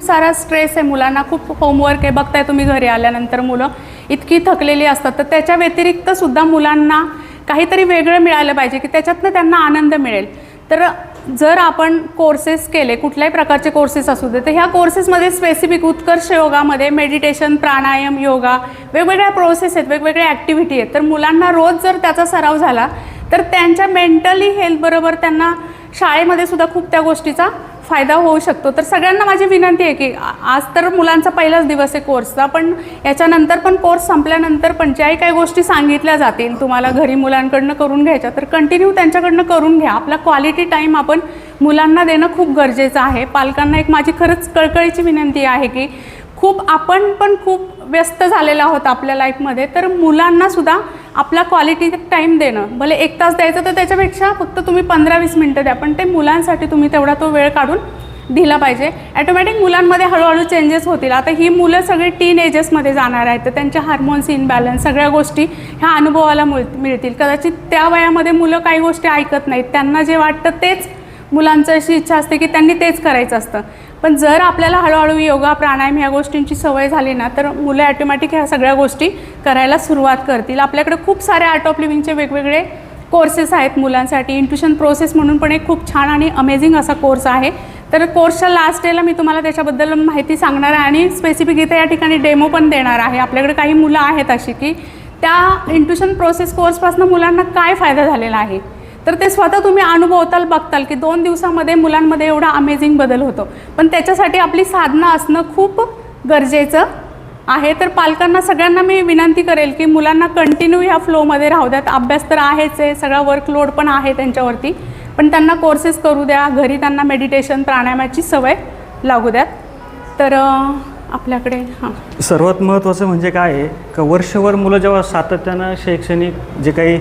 सारा stress आहे मुलांना, खूप होमवर्क आहे, बघताय तुम्ही घरी आल्यानंतर मुलं इतकी थकलेली असतात. तर त्याच्या व्यतिरिक्त सुद्धा मुलांना काहीतरी वेगळं मिळालं पाहिजे की त्याच्यातनं त्यांना आनंद मिळेल. तर जर आपण कोर्सेस केले, कुठल्याही प्रकारचे कोर्सेस असू दे, तर ह्या कोर्सेसमध्ये स्पेसिफिक उत्कर्ष योगामध्ये मेडिटेशन, प्राणायाम, योगा, वेगवेगळ्या प्रोसेस आहेत, वेगवेगळ्या ॲक्टिव्हिटी आहेत. तर मुलांना रोज जर त्याचा सराव झाला तर त्यांच्या मेंटली हेल्थबरोबर त्यांना शाळेमध्ये सुद्धा खूप त्या गोष्टीचा फायदा होऊ शकतो. तर सगळ्यांना माझी विनंती आहे की आज तर मुलांचा पहिलाच दिवस आहे कोर्सचा, पण याच्यानंतर पण कोर्स संपल्यानंतर पण ज्याही काही गोष्टी सांगितल्या जातील तुम्हाला घरी मुलांकडनं करून घ्यायच्या, तर कंटिन्यू त्यांच्याकडनं करून घ्या. आपला क्वालिटी टाईम आपण मुलांना देणं खूप गरजेचं आहे. पालकांना एक माझी खरंच कळकळीची विनंती आहे की आपण पण खूप व्यस्त झालेलो आहोत आपल्या लाईफमध्ये, तर मुलांनासुद्धा आपला क्वालिटी टाईम देणं, भले 1 तास द्यायचं तर त्याच्यापेक्षा फक्त तुम्ही 15-20 मिनटं द्या, पण ते मुलांसाठी तुम्ही तेवढा तो वेळ काढून दिला पाहिजे. ॲटोमॅटिक मुलांमध्ये हळूहळू चेंजेस होतील. आता ही मुलं सगळी टीन एजेसमध्ये जाणार आहेत, तर त्यांच्या हार्मोन्स इनबॅलन्स सगळ्या गोष्टी ह्या अनुभवाला मिळतील. कदाचित त्या वयामध्ये मुलं काही गोष्टी ऐकत नाहीत, त्यांना जे वाटतं तेच मुलांचं अशी इच्छा असते की त्यांनी तेच करायचं असतं. पण जर आपल्याला हळूहळू योगा, प्राणायाम ह्या गोष्टींची सवय झाली ना, तर मुलं ॲटोमॅटिक ह्या सगळ्या गोष्टी करायला सुरुवात करतील. आपल्याकडे खूप सारे आर्ट ऑफ लिव्हिंगचे वेगवेगळे कोर्सेस आहेत मुलांसाठी. इंट्युशन प्रोसेस म्हणून पण एक खूप छान आणि अमेझिंग असा कोर्स आहे. तर कोर्सच्या लास्ट डेला मी तुम्हाला त्याच्याबद्दल माहिती सांगणार आहे आणि स्पेसिफिक इथे या ठिकाणी डेमो पण देणार आहे. आपल्याकडे काही मुलं आहेत अशी की त्या इंट्युशन प्रोसेस कोर्सपासून मुलांना काय फायदा झालेला आहे, तर ते स्वतः तुम्ही अनुभवताल, बघताल की 2 दिवसामध्ये मुलांमध्ये एवढा अमेझिंग बदल होतो. पण त्याच्यासाठी आपली साधना असणं खूप गरजेचं आहे. तर पालकांना सगळ्यांना मी विनंती करेल की मुलांना कंटिन्यू ह्या फ्लोमध्ये राहू द्यात. अभ्यास तर आहेच आहे, सगळा वर्कलोड पण आहे त्यांच्यावरती, पण त्यांना कोर्सेस करू द्या. घरी त्यांना मेडिटेशन, प्राणायामाची सवय लागू द्यात. तर आपल्याकडे सर्वात महत्त्वाचं म्हणजे काय आहे का वर्षभर मुलं जेव्हा सातत्यानं शैक्षणिक जे काही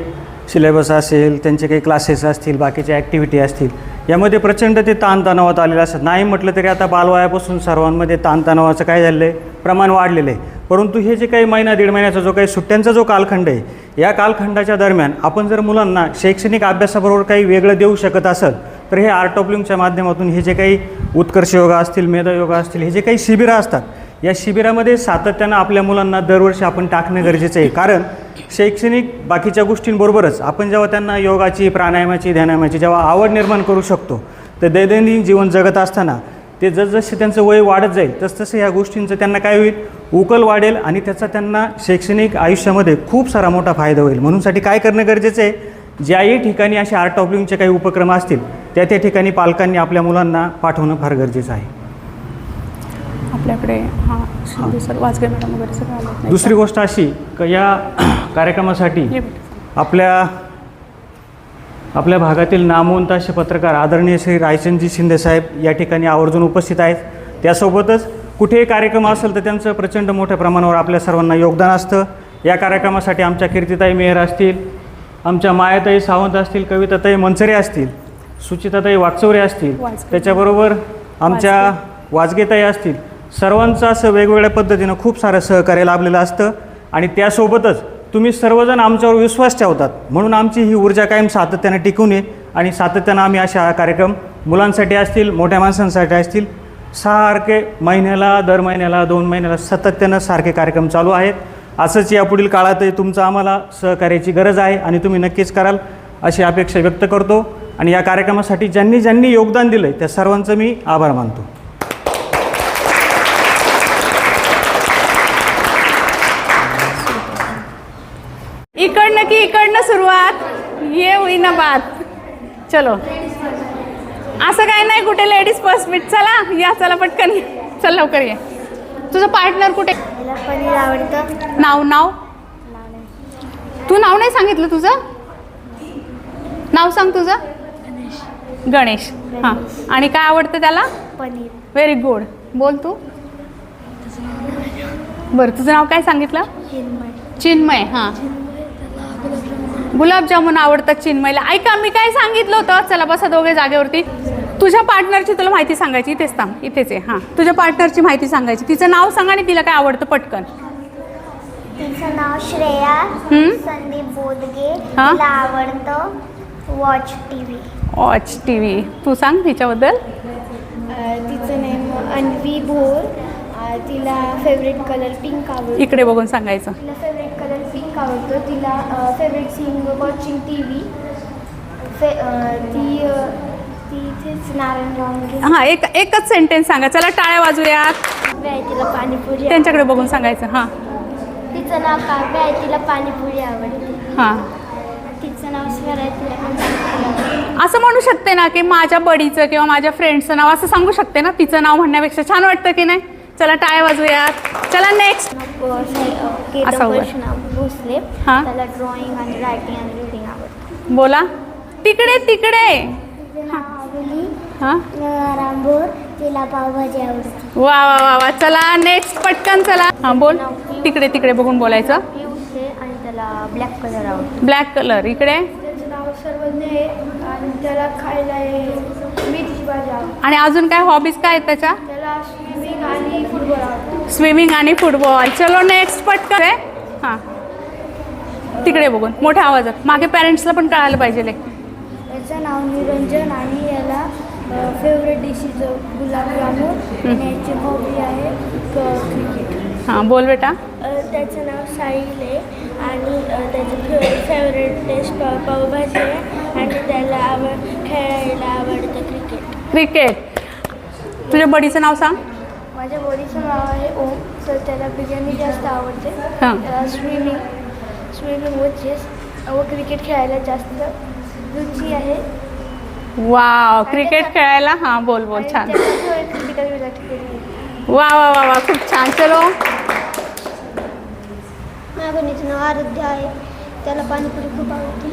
सिलेबस असेल, त्यांचे काही क्लासेस असतील, बाकीच्या ॲक्टिव्हिटी असतील, यामध्ये प्रचंड ते ताणतणावात आलेलं असतात. नाही म्हटलं तरी आता बालवयापासून सर्वांमध्ये ताणतणावाचं काय झालं आहे, प्रमाण वाढलेलं आहे. परंतु हे जे काही महिना 1.5 महिन्याचा जो काही सुट्ट्यांचा जो कालखंड आहे, या कालखंडाच्या दरम्यान आपण जर मुलांना शैक्षणिक अभ्यासाबरोबर काही वेगळं देऊ शकत असेल, तर हे आर्ट ऑफ लिव्हिंगच्या माध्यमातून हे जे काही उत्कर्ष योगा असतील, मेधा योगा असतील, हे जे काही शिबिरं असतात, या शिबिरामध्ये सातत्यानं आपल्या मुलांना दरवर्षी आपण टाकणं गरजेचं आहे. कारण शैक्षणिक बाकीच्या गोष्टींबरोबरच आपण जेव्हा त्यांना योगाची, प्राणायामाची, ध्यानामाची जेव्हा आवड निर्माण करू शकतो, तर दैनंदिन जीवन जगत असताना ते जसजसे त्यांचं वय वाढत जाईल तसतसं ह्या गोष्टींचं त्यांना काय होईल, उकल वाढेल आणि त्याचा त्यांना शैक्षणिक आयुष्यामध्ये खूप सारा मोठा फायदा होईल. म्हणूनसाठी काय करणं गरजेचं आहे, ज्याही ठिकाणी असे आर्ट ऑफ लिव्हिंगचे काही उपक्रम असतील त्या ठिकाणी पालकांनी आपल्या मुलांना पाठवणं फार गरजेचं आहे. आपल्याकडे सर वाजगे मॅडम वगैरे सगळं आलं. दुसरी गोष्ट अशी की या कार्यक्रमासाठी आपल्या भागातील नामवंत असे पत्रकार आदरणीय श्री रायचंदजी शिंदे साहेब या ठिकाणी आवर्जून उपस्थित आहेत. त्यासोबतच कुठेही कार्यक्रम असेल तर त्यांचं प्रचंड मोठ्या प्रमाणावर आपल्या सर्वांना योगदान असतं. या कार्यक्रमासाठी आमच्या कीर्तिताई मेहर असतील, आमच्या मायाताई सावंत असतील, कविताताई मनसरे असतील, सुचिताताई वाकचौरे असतील, त्याच्याबरोबर आमच्या वाजगेताई असतील, सर्वांचं असं वेगवेगळ्या पद्धतीनं खूप सारं सहकार्य लाभलेलं असतं. आणि त्यासोबतच तुम्ही सर्वजण आमच्यावर विश्वास ठेवतात, म्हणून आमची ही ऊर्जा कायम सातत्यानं टिकून आहे. आणि सातत्यानं आम्ही अशा कार्यक्रम मुलांसाठी असतील, मोठ्या माणसांसाठी असतील, सारखे महिन्याला, दर महिन्याला, 2 महिन्याला सातत्यानं सारखे कार्यक्रम चालू आहेत. असंच यापुढील काळातही तुमचं आम्हाला सहकार्याची गरज आहे आणि तुम्ही नक्कीच कराल अशी अपेक्षा व्यक्त करतो. आणि या कार्यक्रमासाठी ज्यांनी योगदान दिलं आहे त्या सर्वांचं मी आभार मानतो. इकडनं की इकडनं सुरुवात, ये होईना बात. चलो, असं काही नाही कुठे लेडीज फर्स्ट मीट. चला या, चला पटकन, चल लवकर ये. तुझं पार्टनर कुठे? पनीर आवडतं. नाव तू नाव नाही सांगितलं तुझं. नाव सांग तुझं. गणेश. हां, आणि काय आवडतं त्याला? पनीर. Very good. बोल तू. बरं, तुझं नाव काय सांगितलं? चिन्मय. हां, गुलाबजामुन आवडतात चिन्मयला. ऐका, मी काय सांगितलं होतं, चला बसा दोघे जागेवरती. तुझ्या पार्टनरची तुला माहिती सांगायची. इथेच थांब, इथेच आहे. हां, तुझ्या पार्टनरची माहिती सांगायची. तिचं नाव सांग आणि तिला काय आवडतं पटकन. तिचं नाव श्रेया संदीप बोदगे. हां, तिला आवडतं watch T V. Watch T V. तू सांग तिच्याबद्दल. तिचं नेम अन्वी भोर. तिला फेवरेट कलर पिंक आवडतो. इकडे बघून सांगायचं. तिला फेवरेट कलर पिंक आवडतो. तिला favourite sing watching TV. ती इथेच नारायणगाव. हां, एकच सेंटेन्स सांगा. चला टाळ्या वाजूयात. तिला पाणीपुरी. त्यांच्याकडे बघून सांगायचं. हां तिचं नाव काव्य आहे. तिला पाणीपुरी आवडते. हां, तिचं नाव स्वर आहे. तिला पण पाणीपुरी आवडते. असं म्हणू शकते ना की माझ्या बडीचं किंवा माझ्या फ्रेंडचं नाव असं सांगू शकते ना. तिचं नाव म्हणण्यापेक्षा छान वाटतं की नाही. चला टाळ्या वाजूयात. चला नेक्स्ट. असं होय. भोसले. हां. त्याला ड्रॉइंग आणि रायटिंग आणि रिडिंग आवडतं. बोला. तिकडे तिकडे. हां, रामभोर. तिला पावभाजी आवडते. वा वा वा वा. चला नेक्स्ट पटकन. चला हां बोल. तिकडे तिकडे बघून बोलायचं. पियुष आहे आणि त्याला ब्लॅक कलर आवडतो. Black colour. इकडे. त्याचं नाव सर्वज्ञ आहे आणि त्याला खायला मेथीची भाजी आवडते. आणि अजून काय हॉबीज काय आहेत त्याच्या. त्याला स्विमिंग आणि फुटबॉल आवडतो. स्विमिंग आणि फुटबॉल. चलो नेक्स्ट पटकन. हां, तिकडे बघून मोठ्या आवाजात. मागे पॅरेंट्सला पण कळायला पाहिजे. याचं नाव निरंजन आणि याला फेवरेट डिशेस गुलाबजामुन आणि याची हॉबी आहे क्रिकेट. हां बोल बेटा. त्याचं नाव साहिल आहे आणि त्याची फेवरेट डिश पावभाजी आहे आणि त्याला खेळायला आवडतं क्रिकेट. क्रिकेट. तुझ्या बडीचं नाव सांग. माझ्या बॉडीचं नाव आहे ओम. तर त्याला बिर्याणी जास्त आवडते. हां. स्विमिंग व चेस व क्रिकेट खेळायला जास्त रुची आहे. वाव. क्रिकेट खेळायला. हां बोल बोल. छान. क्रिटिकल विराट कोहली. वा वा वा वा. खूप छान. चलो. माझ्या बहिणीचं नाव आराध्य आहे. त्याला पाणीपुरी खूप आवडते.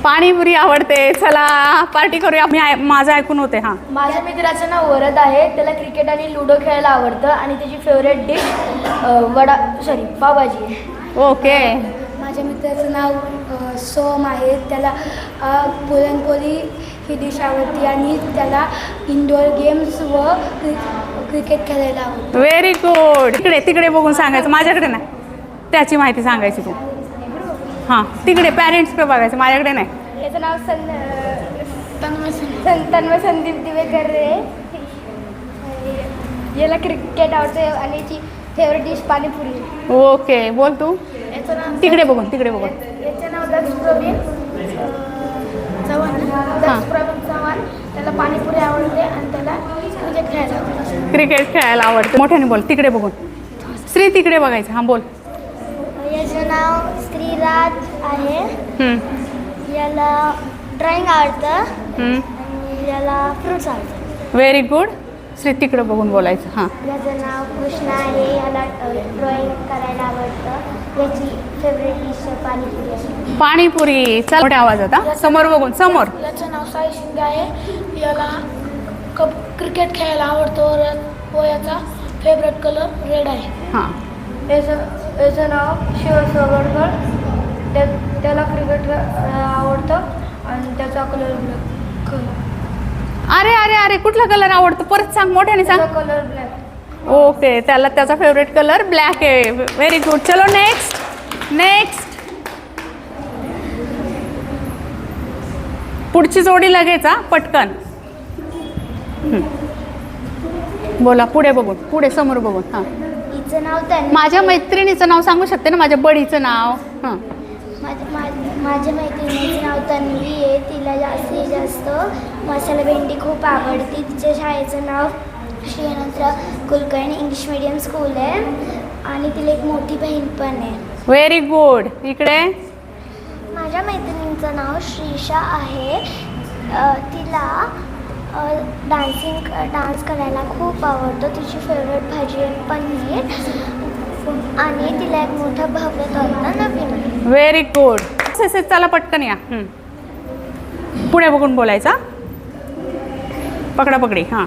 पाणीपुरी आवडते. चला पार्टी करूया. माझं ऐकून होते. हां. माझ्या मित्राचं नाव वरद आहे. त्याला क्रिकेट आणि लुडो खेळायला आवडतं आणि त्याची फेवरेट डिश पावभाजी आहे. ओके. माझ्या मित्राचं नाव सोम आहे. त्याला पुरणपोळी ही डिश आवडते आणि त्याला इंडोर गेम्स व क्रिकेट खेळायला आवडतं. Very good. तिकडे तिकडे बघून सांगायचं. माझ्याकडे नाही. त्याची माहिती सांगायची तू. हां, तिकडे पॅरेंट्सकडे बघायचं. माझ्याकडे नाही. याचं नाव तन्मय संदीप दिवेकर आहे. याला क्रिकेट आवडतं आणि याची फेवरेट डिश पाणीपुरी. ओके. बोल तू. याचं नाव तिकडे बघून तिकडे बघून. याचं नाव दक्ष प्रवीण चव्हाण. दक्ष प्रवीण चव्हाण. त्याला पाणीपुरी आवडते आणि त्याला क्रिकेट खेळायला आवडतं. क्रिकेट खेळायला आवडतं. मोठ्याने बोल. तिकडे बघून. श्री तिकडे बघायचं. हां बोल. याचं नाव श्रीराज आहे. हम्म, याला ड्रॉइंग आवडतं हम्म. आणि याला फ्रुट्स आवडतं. Very good. श्री तिकडे बघून बोलायचं. हां. याचं नाव कृष्णा आहे. याला ड्रॉइंग करायला आवडतं. याची फेवरेट डिश पाणीपुरी आहे. पाणीपुरी. चल मोठ्या आवाजात. हां, समोर बघून. समोर. याचं नाव साई शिंदे आहे. याला क्रिकेट खेळायला आवडतो व याचा फेवरेट कलर रेड आहे. हां. याचं नाव शिव सोगडकर. त्याला क्रिकेट आवडतं आणि त्याचा कलर ब्लॅक. अरे अरे अरे कुठला कलर आवडतो परत सांग. मोठ्याने सांग. Colour black. ओके. त्याचा फेवरेट कलर ब्लॅक आहे. Very good. चलो नेक्स्ट. नेक्स्ट. पुढची जोडी लगेच. हां पटकन. बोला. पुढे बघून. पुढे समोर बघून. हां. हिचं नाव तन्वी. माझ्या मैत्रिणीचं नाव सांगू शकते ना. माझ्या बडीचं नाव. हां. माझ्या मैत्रिणीचं नाव तन्वी आहे. तिला जास्तीत जास्त मसाला भेंडी खूप आवडते. तिच्या शाळेचं नाव Shri Anantrao Kulkarni English medium school आहे आणि तिला एक मोठी बहीण पण आहे. Very good. इकडे. माझ्या मैत्रिणीचं नाव श्रीषा आहे. तिला डान्स करायला खूप आवडतं. तिची फेवरेट भाजी आहे पनीर आणि तिला एक मोठा भव्य तोरणं नवीन आहे. Very good. चला पटकन या. पुढे बघून बोलायचा. पकडा पकडी. हां.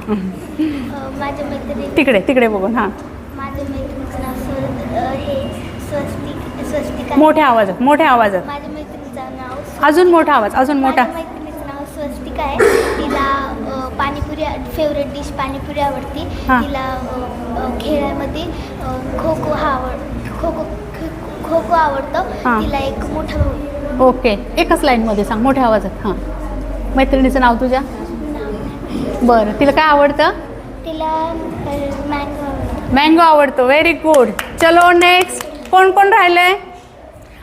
माझ्या मैत्रिणी तिकडे तिकडे बघून. हां. माझ्या मैत्रिणीचं नाव हे स्वस्तिका. मोठ्या आवाजात. मोठ्या आवाजात. माझ्या मैत्रिणीचं नाव अजून मोठा आवाज. अजून मोठा. माझ्या मैत्रिणीचं नाव स्वस्तिका आहे. तिला पाणीपुरी फेवरेट डिश पाणीपुरी आवडते. हां. तिला खेळामध्ये खो खो आवडतं. हां. तिला एक मोठा भाऊ. ओके. एकच लाईनमध्ये सांग. मोठ्या आवाजात. हां. मैत्रिणीचं नाव तुझ्या. बरं. तिला काय आवडतं. तिला मँगो मँगो आवडतो. Very good. चलो नेक्स्ट. कोण कोण राहिलंय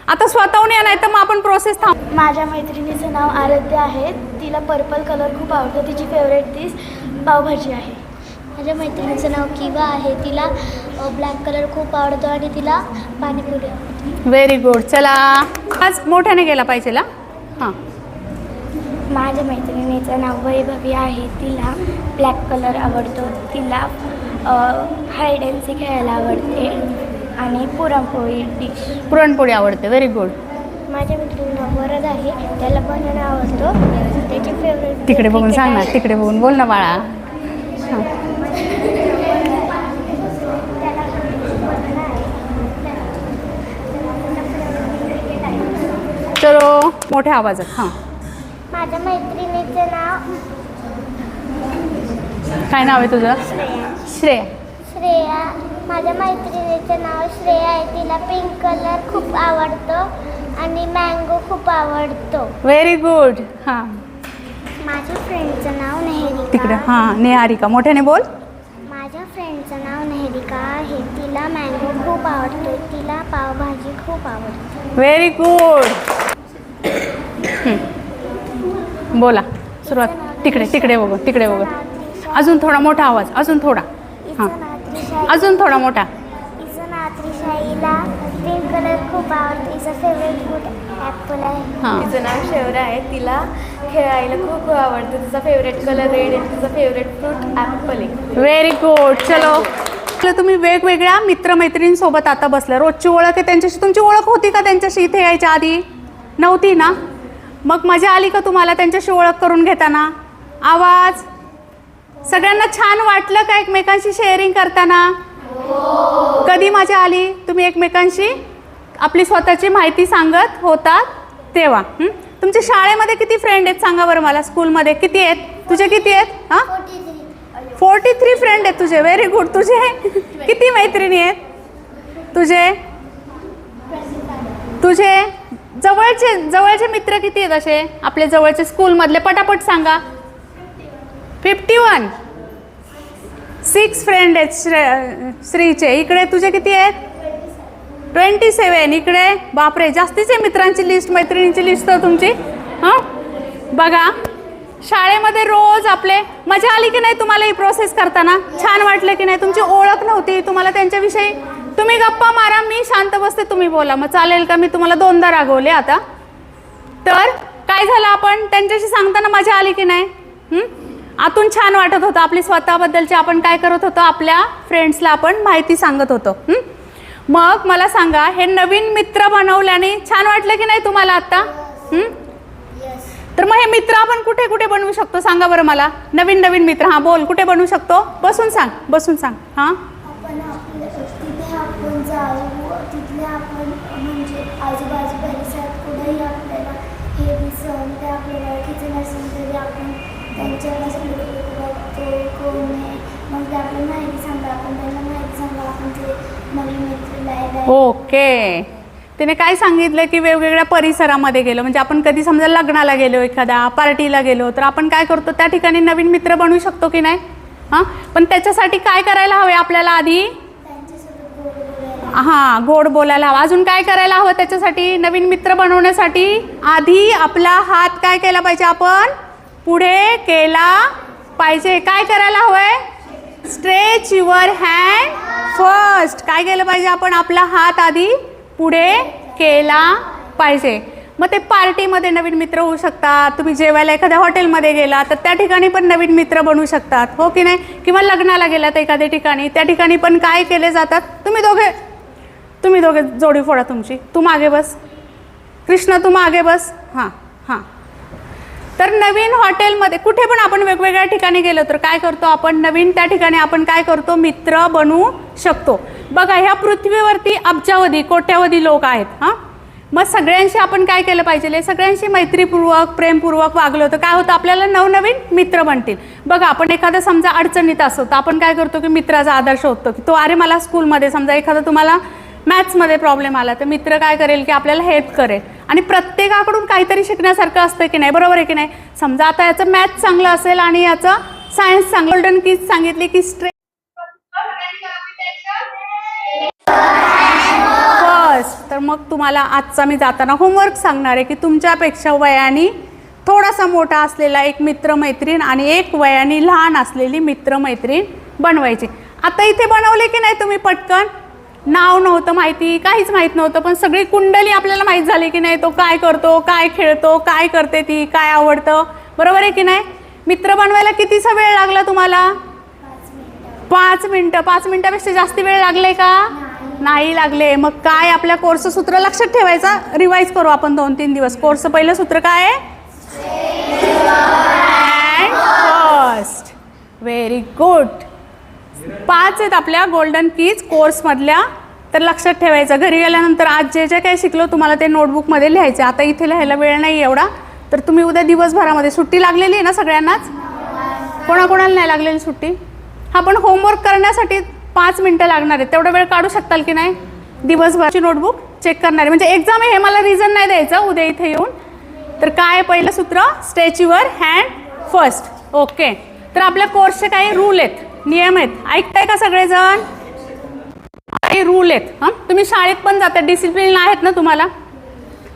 आता स्वतःहून या, नाही तर मग आपण प्रोसेस थांब. माझ्या मैत्रिणीचं नाव आराध्य आहे. तिला पर्पल कलर खूप आवडतो. तिची फेवरेट डिश पावभाजी आहे. माझ्या मैत्रिणीचं नाव किवा आहे. तिला ब्लॅक कलर खूप आवडतो आणि तिला पाणीपुरी आवडते. Very good. चला आज मोठ्याने गेला पाहिजे ना. हां. माझ्या मैत्रिणीचं नाव वैभवी आहे. तिला ब्लॅक कलर आवडतो. तिला हाईड अँड सीक खेळायला आवडते आणि पुरणपोळी डिश. पुरणपोळी आवडते. Very good. माझ्या मैत्रिणीचं नाव वरद आहे. त्याला बनाना आवडतो. त्याची फेवरेट तिकडे बघून सांग ना, तिकडे बघून बोल ना बाळा. हां. चलो मोठ्या आवाजात. हां. माझ्या मैत्रिणीचं नाव काय नाव आहे तुझं? श्रेया. श्रेया. माझ्या मैत्रिणीचं नाव श्रेया आहे. तिला पिंक कलर खूप आवडतो आणि मँगो खूप आवडतो. Very good. हां. माझ्या फ्रेंडचं नाव नेहरिका. तिकडे हां. निहारिका मोठ्याने बोल. माझ्या फ्रेंडचं नाव नेहरिका आहे. तिला मँगो खूप आवडतो. तिला पावभाजी खूप आवडते. Very good. बोला सुरुवात. तिकडे तिकडे बघ, तिकडे बघ. अजून थोडा मोठा आवाज, अजून थोडा. हां. अजून थोडा मोठा. त्रिशाईला पिंक कलर खूप आवडतो. तिचं फेवरेट फूड ॲपल आहे. हां. तिचं नाव शौर्य आहे. तिला खेळायला खूप आवडतं. तिचा फेवरेट कलर रेड आहे. तिचा फेवरेट फ्रूट ॲपल आहे. Very good. चलो तुम्ही वेगवेगळ्या मित्रमैत्रिणींसोबत आता बसल्या. रोजची ओळख आहे त्यांच्याशी. तुमची ओळख होती का त्यांच्याशी इथे यायच्या आधी? नव्हती ना. मग मजा आली का तुम्हाला त्यांच्याशी ओळख करून घेताना? आवाज. सगळ्यांना छान वाटलं का एकमेकांशी शेअरिंग करताना? कधी मजा आली? तुम्ही एकमेकांशी आपली स्वतःची माहिती सांगत होतात तेव्हा. तुमच्या शाळेमध्ये किती फ्रेंड आहेत सांगा बरं मला. स्कूलमध्ये किती आहेत? तुझे किती आहेत? हां. 43 फ्रेंड आहेत तुझे. Very good. तुझे किती मैत्रिणी आहेत तुझे जवळचे मित्र किती आहेत असे आपले जवळचे स्कूलमधले? पटापट सांगा. 51. 6 फ्रेंड आहेत श्रीचे. इकडे तुझे किती आहेत? 27. इकडे बापरे, जास्तीचे मित्रांची लिस्ट, मैत्रिणींची लिस्ट तर तुमची. हां बघा, शाळेमध्ये रोज आपले मजा आली की नाही तुम्हाला ही प्रोसेस करताना? छान वाटलं की नाही? तुमची ओळख नव्हती, तुम्हाला त्यांच्याविषयी तुम्ही गप्पा मारा, मी शांत बसते, तुम्ही बोला. मग चालेल का? मी तुम्हाला 2दा रागवले आता. तर काय झालं, आपण त्यांच्याशी सांगताना मजा आली की नाही? आतून छान वाटत होतं. आपली स्वतःबद्दलची आपण काय करत होतो? आपल्या फ्रेंड्सला आपण माहिती सांगत होतो. मग मला सांगा, हे नवीन मित्र बनवल्याने छान वाटलं की नाही तुम्हाला आता? तर मग हे मित्र आपण कुठे कुठे बनवू शकतो सांगा बरं मला. नवीन मित्र. हां बोल, कुठे बनवू शकतो? बसून सांग. हां. तिथे आपण जाऊ, तिथले आपण म्हणजे आजूबाजू परिसरात कुठेही आपल्याला हे दिसन, ते आपल्याला ओळखीचे नसेल तरी आपण त्यांच्यापासून बघतो कोण आहे, मग ते आपल्याला माहिती सांगा, आपण त्यांना माहिती सांगा, आपण ते नवीन मित्र लायला. ओके. तिने काय सांगितलं की वेगवेगळ्या परिसरामध्ये गेलो, म्हणजे आपण कधी समजा लग्नाला गेलो, एखाद्या पार्टीला गेलो, तर आपण काय करतो? त्या ठिकाणी नवीन मित्र बनवू शकतो की नाही? हां. पण त्याच्यासाठी काय करायला हवे आपल्याला? आधी हां गोड बोलायला हवं. अजून काय करायला हवं त्याच्यासाठी? नवीन मित्र बनवण्यासाठी आधी आपला हात काय केला पाहिजे? आपण पुढे केला पाहिजे. काय करायला हवंय? Stretch your hand first. काय केलं पाहिजे? आपण आपला हात आधी पुढे केला पाहिजे. मग ते पार्टीमध्ये नवीन मित्र होऊ शकतात. तुम्ही जेवायला एखाद्या हॉटेलमध्ये गेला तर त्या ठिकाणी पण नवीन मित्र बनवू शकतात, हो की नाही? किंवा लग्नाला गेलात एखाद्या ठिकाणी, त्या ठिकाणी पण काय केले जातात? तुम्ही दोघे जोडी फोडा तुमची. तू मागे बस, कृष्ण तू मागे बस. हां. तर नवीन हॉटेलमध्ये कुठे पण आपण वेगवेगळ्या ठिकाणी गेलो तर काय करतो आपण? नवीन त्या ठिकाणी आपण काय करतो? मित्र बनवू शकतो. बघा, ह्या पृथ्वीवरती अब्जावधी कोट्यावधी लोक आहेत. हां. मग सगळ्यांशी आपण काय केलं पाहिजे? सगळ्यांशी मैत्रीपूर्वक प्रेमपूर्वक वागलो तर काय होतं? आपल्याला नवनवीन मित्र बनतील. बघा, आपण एखादा समजा अडचणीत असतो तर आपण काय करतो की मित्राचा आधार शोधतो की तो, अरे मला स्कूलमध्ये समजा एखादा तुम्हाला मॅथ्समध्ये प्रॉब्लेम आला तर मित्र काय करेल की आपल्याला हेल्प करेल. आणि प्रत्येकाकडून काहीतरी शिकण्यासारखं असतं की नाही? बरोबर आहे की नाही? समजा आता याचं मॅथ्स चांगलं असेल आणि याचं सायन्स सांग. गोल्डन कीज सांगितली की स्ट्रेट फर्स्ट. तर मग तुम्हाला आजचा मी जाताना होमवर्क सांगणार आहे की तुमच्यापेक्षा वयाने थोडासा मोठा असलेला एक मित्रमैत्रीण आणि एक वयाने लहान असलेली मित्रमैत्रीण बनवायची. आता इथे बनवले की नाही तुम्ही पटकन? नाव नव्हतं माहिती, काहीच माहीत नव्हतं, पण सगळी कुंडली आपल्याला माहीत झाली की नाही. तो काय करतो, काय खेळतो, काय करते ती, काय आवडतं, बरोबर आहे की नाही. मित्र बनवायला कितीसा वेळ लागला तुम्हाला? 5 मिनटं. 5 मिनटापेक्षा जास्त वेळ लागले का? नाही लागले. मग काय आपल्या कोर्सचं सूत्र लक्षात ठेवायचं. रिवाईज करू आपण 2-3 दिवस. कोर्सचं पहिलं सूत्र काय आहे? फर्स्ट. Very good. 5 आहेत आपल्या गोल्डन कीज कोर्समधल्या. तर लक्षात ठेवायचं. घरी गेल्यानंतर आज जे जे काही शिकलो तुम्हाला ते नोटबुकमध्ये लिहायचे. आता इथे लिहायला वेळ नाही एवढा, तर तुम्ही उद्या दिवसभरामध्ये, सुट्टी लागलेली आहे ना सगळ्यांनाच? कोणाकोणाला नाही लागलेली सुट्टी? हा, पण होमवर्क करण्यासाठी 5 मिनटं लागणार आहे. तेवढा वेळ काढू शकताल की नाही? दिवसभराची नोटबुक चेक करणार आहे. म्हणजे एक्झाम आहे हे मला रिझन नाही द्यायचं उद्या इथे येऊन. तर काय पहिलं सूत्र? Stretch your hand first. Okay. तर आपल्या कोर्सचे काही रूल आहेत, नियम आहेत. ऐकताय का सगळेजण? काही रूल आहेत. हां, तुम्ही शाळेत पण जाता, डिसिप्लिन आहेत ना तुम्हाला,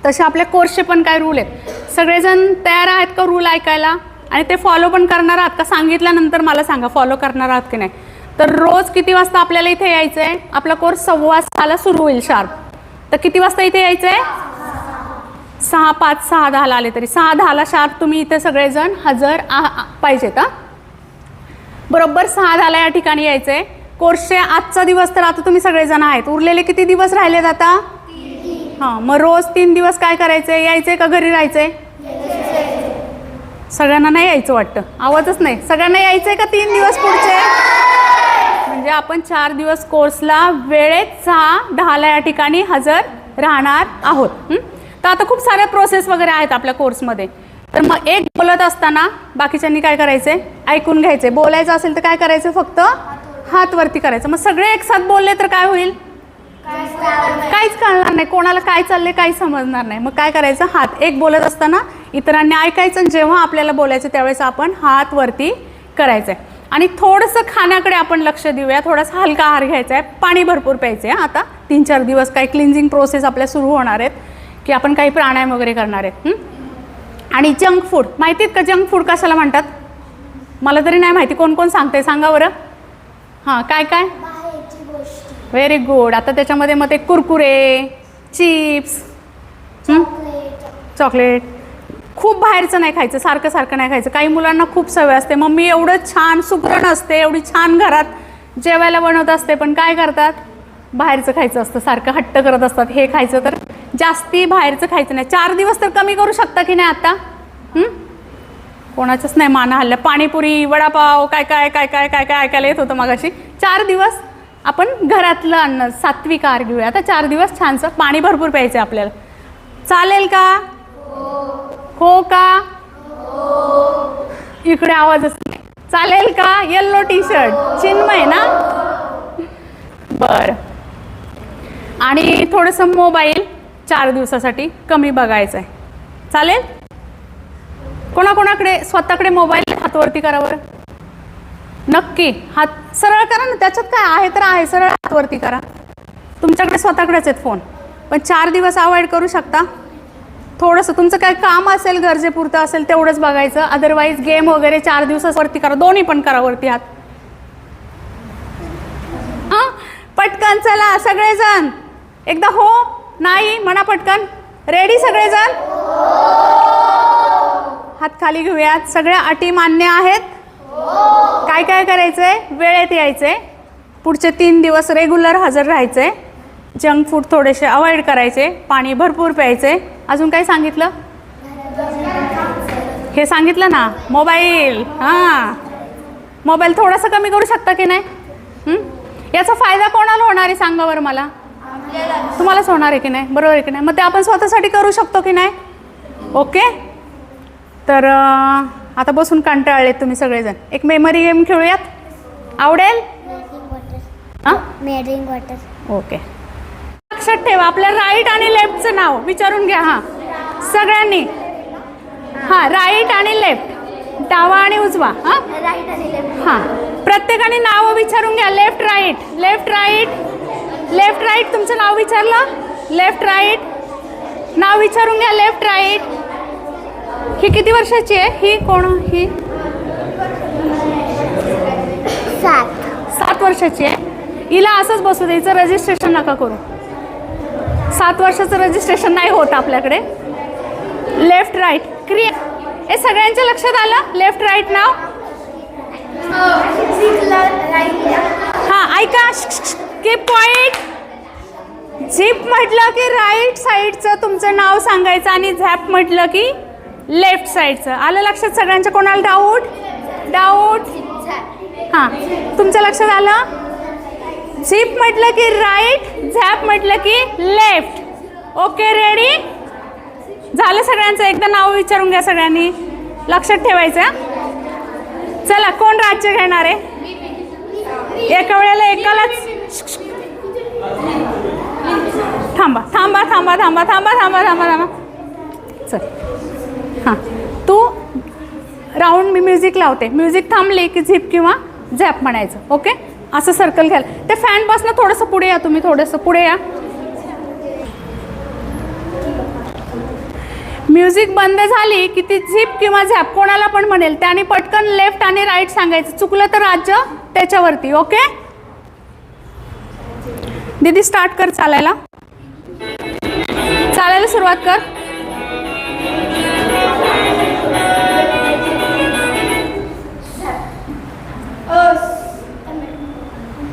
तसे आपल्या कोर्सचे पण काय रूल आहेत. सगळेजण तयार आहेत का रूल ऐकायला? आणि ते फॉलो पण करणार आहात का? सांगितल्यानंतर मला सांगा फॉलो करणार आहात की नाही. तर रोज किती वाजता आपल्याला इथे यायचं आहे? आपला कोर्स 6:15 सुरू होईल शार्प. तर किती वाजता इथे यायचं आहे? 6:05, 6:10 आले तरी 6:10 शार्प तुम्ही इथे सगळेजण हजर पाहिजेत. हां, बरोबर 6:10 या ठिकाणी यायचं आहे. कोर्सचे आजचा दिवस तर आता तुम्ही सगळेजण आहेत. उरलेले किती दिवस राहिलेत आता? हां, मग रोज 3 दिवस काय करायचं आहे? यायचं आहे का घरी राहायचं आहे? सगळ्यांना नाही यायचं वाटतं, आवाजच नाही. सगळ्यांना यायचं आहे का 3 दिवस पुढचे? म्हणजे आपण 4 दिवस कोर्सला वेळेत 6:10 या ठिकाणी हजर राहणार आहोत. तर आता खूप साऱ्या प्रोसेस वगैरे आहेत आपल्या कोर्समध्ये. तर मग एक बोलत असताना बाकीच्यांनी काय करायचं आहे? ऐकून घ्यायचं. बोलायचं असेल तर काय करायचं? फक्त हात वरती करायचं. मग सगळे एक साथ बोलले तर काय होईल? काहीच कळणार नाही, कोणाला काय चाललंय काही समजणार नाही. मग काय करायचं? हात. एक बोलत असताना इतरांनी ऐकायचं आणि जेव्हा आपल्याला बोलायचं त्यावेळेस आपण हात वरती करायचं आहे. आणि थोडंसं खाण्याकडे आपण लक्ष देऊया. थोडासा हलका आहार घ्यायचा आहे. पाणी भरपूर प्यायचं आहे. आता 3-4 दिवस काही क्लिन्झिंग प्रोसेस आपल्या सुरू होणार आहेत की आपण काही प्राणायाम वगैरे करणार आहेत. आणि जंक फूड माहिती आहेत का? जंक फूड कशाला म्हणतात? मला तरी नाही माहिती. कोण कोण सांगते सांगा बरं. हां, काय काय? Very good. आता त्याच्यामध्ये मग ते कुरकुरे, चिप्स, चॉकलेट, खूप बाहेरचं नाही खायचं, सारखं सारखं नाही खायचं. काही मुलांना खूप सवय असते, मम्मी एवढं छान सुगरण असते, एवढी छान घरात जेवायला बनवत असते, पण काय करतात? बाहेरचं खायचं असतं, सारखं हट्ट करत असतात हे खायचं. तर जास्ती बाहेरचं खायचं नाही. 4 दिवस तर कमी करू शकता की नाही आता? कोणाचंच नाही माना हल्लं. पाणीपुरी, वडापाव, काय काय काय काय काय काय ऐकायला येत होतं मगाशी. 4 दिवस आपण घरातलं अन्न, सात्विक आहार घेऊया. आता 4 दिवस छानसं पाणी भरपूर प्यायचं आपल्याला. चालेल का? हो का? इकडे आवाजच नाही. चालेल का? येल्लो टी शर्ट चिन्मय ना? बरं. आणि थोडंसं मोबाईल 4 दिवसासाठी कमी बघायचं आहे. चालेल? कोणाकोणाकडे स्वतःकडे मोबाईल हातवरती करा बरं. नक्की हात सरळ करा ना. त्याच्यात काय आहे तर आहे, सरळ हातवरती करा. तुमच्याकडे स्वतःकडेच आहेत फोन, पण 4 दिवस अवॉइड करू शकता. थोडंसं तुमचं काय काम असेल, गरजेपुरतं असेल तेवढंच बघायचं. अदरवाईज गेम वगैरे 4 दिवसावरती करा. दोन्ही पण करा वरती हात. हां, पटकन चला सगळेजण. एकदा हो नाही म्हणा पटकन. रेडी सगळेजण? हात खाली घेऊयात. सगळ्या अटी मान्य आहेत? काय काय करायचंय? वेळेत यायचंय. पुढचे 3 दिवस रेग्युलर हजर राहायचंय. जंक फूड थोडेसे अवॉइड करायचे. पाणी भरपूर प्यायचे. अजून काय सांगितलं? हे सांगितलं ना. मोबाईल, हां, मोबाईल थोडासा कमी करू शकता की नाही? याचा फायदा कोणाला होणार आहे सांगा बरं मला. तुम्हालाच होणार आहे की नाही? बरोबर आहे की नाही? मग ते आपण स्वतःसाठी करू शकतो की नाही? ओके. तर आता बसून कंटाळलेत तुम्ही सगळेजण. एक मेमरी गेम खेळूयात, आवडेल? हां, ड्रिंक वॉटर. ओके. लक्षात ठेवा आपल्या राईट आणि लेफ्टचं नाव विचारून घ्या. हां, सगळ्यांनी. हां, राईट आणि लेफ्ट. डावा आणि उजवा. हां राईट आणि लेफ्ट. हां प्रत्येकाने नावं विचारून घ्या. Left right left right left right. तुमचं नाव विचारलं. लेफ्ट राईट नाव विचारून घ्या. Left right. ही किती वर्षाची आहे? ही कोण? ही 7 वर्षाची आहे. हिला असंच बसू द्यायचं. रजिस्ट्रेशन नका करू. 7 वर्षाचं रजिस्ट्रेशन नाही होत आपल्याकडे. लेफ्ट राईट क्रिया. हे सगळ्यांच्या लक्षात आलं? लेफ्ट राईट नाव. हां ऐका की पॉईंट. झिप म्हटलं की राईट साईडचं तुमचं नाव सांगायचं आणि झॅप म्हटलं की लेफ्ट साईडचं. आलं लक्षात सगळ्यांच्या? कोणाला डाऊट? डाऊट? हां तुमच्या लक्षात आलं? झिप म्हटलं की राईट, झॅप म्हटलं की लेफ्ट. ओके रेडी झालं सगळ्यांचं? एकदा नाव विचारून घ्या सगळ्यांनी. लक्षात ठेवायचं. चला कोण राज्य घेणार आहे? एका वेळेला एकालाच. थांबा थांबा थांबा थांबा थांबा थांबा थांबा थांबा. चल हां तू राऊंड मी म्युझिक लावते. म्युझिक थांबले की झिप किंवा झॅप म्हणायचं. ओके असं सर्कल घ्याल. ते फॅनपासनं थोडंसं पुढे या. तुम्ही थोडंसं पुढे या. म्युझिक बंद झाली की ती झिप किंवा झॅप कोणाला पण म्हणेल त्याने पटकन लेफ्ट आणि राईट सांगायचं. चुकलं तर राज्य त्याच्यावरती. ओके दीदी स्टार्ट कर. चालायला चालायला सुरुवात कर.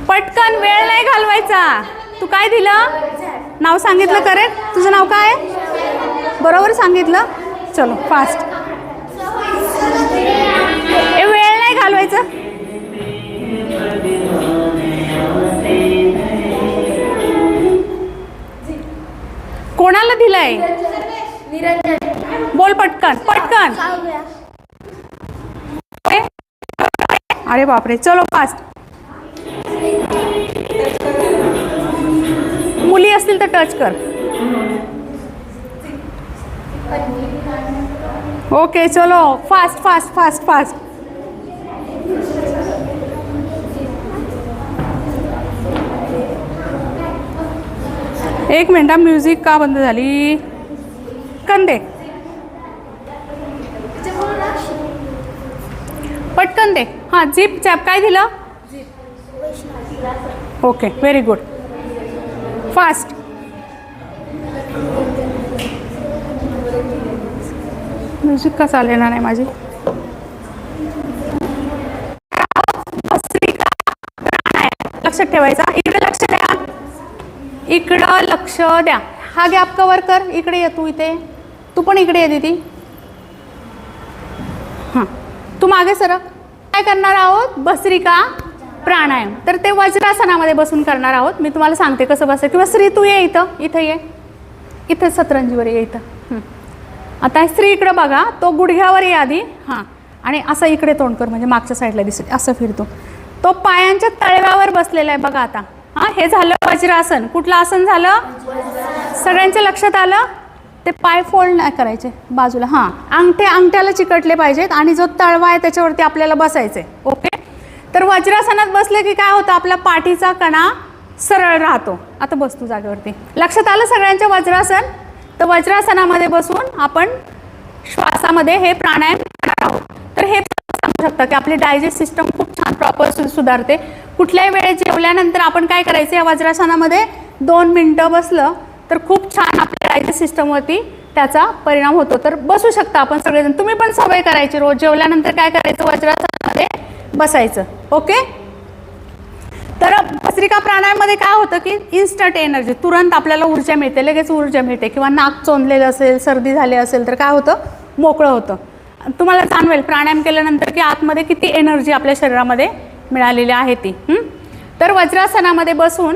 पटकन वेळ नाही घालवायचा. तू काय दिलं? नाव सांगितलं करेक्ट? तुझं नाव काय आहे? बरोबर सांगितलं. चलो फास्ट. ए वेळ नाही घालवायचं. कोणाला दिलंय? बोल पटकन पटकन. अरे बापरे चलो फास्ट. मुली असतील तर टच कर. ओके चलो फास्ट फास्ट फास्ट फास्ट. एक मिनटा म्युझिक का बंद झाली? कंदे पटकन दे. हां झिप झॅप काय दिलं? Okay very good. Fast. Music का चालणार नाही माझी? लक्षात ठेवायचा. इकडे लक्ष द्या. इकडं लक्ष द्या. हा गॅप कवर कर. इकडे ये तू. इथे तू पण इकडे ये दीदी. हां तू मागे सरक. काय करणार आहोत? भस्त्रिका प्राणायाम. तर ते वज्रासनामध्ये बसून करणार आहोत. मी तुम्हाला सांगते कसं बसायचं. किंवा स्त्री तू ये इथं. इथं ये. इथं सतरंजीवर ये इथं. आता स्त्री इकडे बघा. तो गुडघ्यावर ये आधी. हां आणि असं इकडे तोंड कर म्हणजे मागच्या साईडला दिसेल. असं फिरतो. तो पायांच्या तळव्यावर बसलेला आहे बघा आता. हां हे झालं वज्रासन. कुठलं आसन झालं? सगळ्यांच्या लक्षात आलं? ते पाय फोल्ड नाही करायचे बाजूला. हां अंगठ्याला चिकटले पाहिजेत आणि जो तळवा आहे त्याच्यावरती आपल्याला बसायचं आहे. ओके तर वज्रासनात बसले की काय होतं? आपला पाठीचा कणा सरळ राहतो. आता बस तू जागेवरती. लक्षात आलं सगळ्यांच्या वज्रासन? तर वज्रासनामध्ये बसून आपण श्वासामध्ये हे प्राणायाम करणार आहोत. तर हे सांगू शकता की आपली डायजेस्ट सिस्टम खूप छान प्रॉपर सुधारते. कुठल्याही वेळेस जेवल्यानंतर आपण काय करायचं? या वज्रासनामध्ये 2 मिनटं बसलं तर खूप छान आपल्या डायजेस्ट सिस्टमवरती त्याचा परिणाम होतो. तर बसू शकता आपण सगळेजण. तुम्ही पण सवय करायची. रोज जेवल्यानंतर काय करायचं? वज्रासनामध्ये बसायचं. ओके तर भस्त्रिका प्राणायाममध्ये काय होतं की इन्स्टंट एनर्जी, तुरंत आपल्याला ऊर्जा मिळते. लगेच ऊर्जा मिळते. किंवा नाक चोंदलेलं असेल, सर्दी झाली असेल तर काय होतं? मोकळं होतं. तुम्हाला जाणवेल प्राणायाम केल्यानंतर की आतमध्ये किती एनर्जी आपल्या शरीरामध्ये मिळालेली आहे ती. तर वज्रासनामध्ये बसून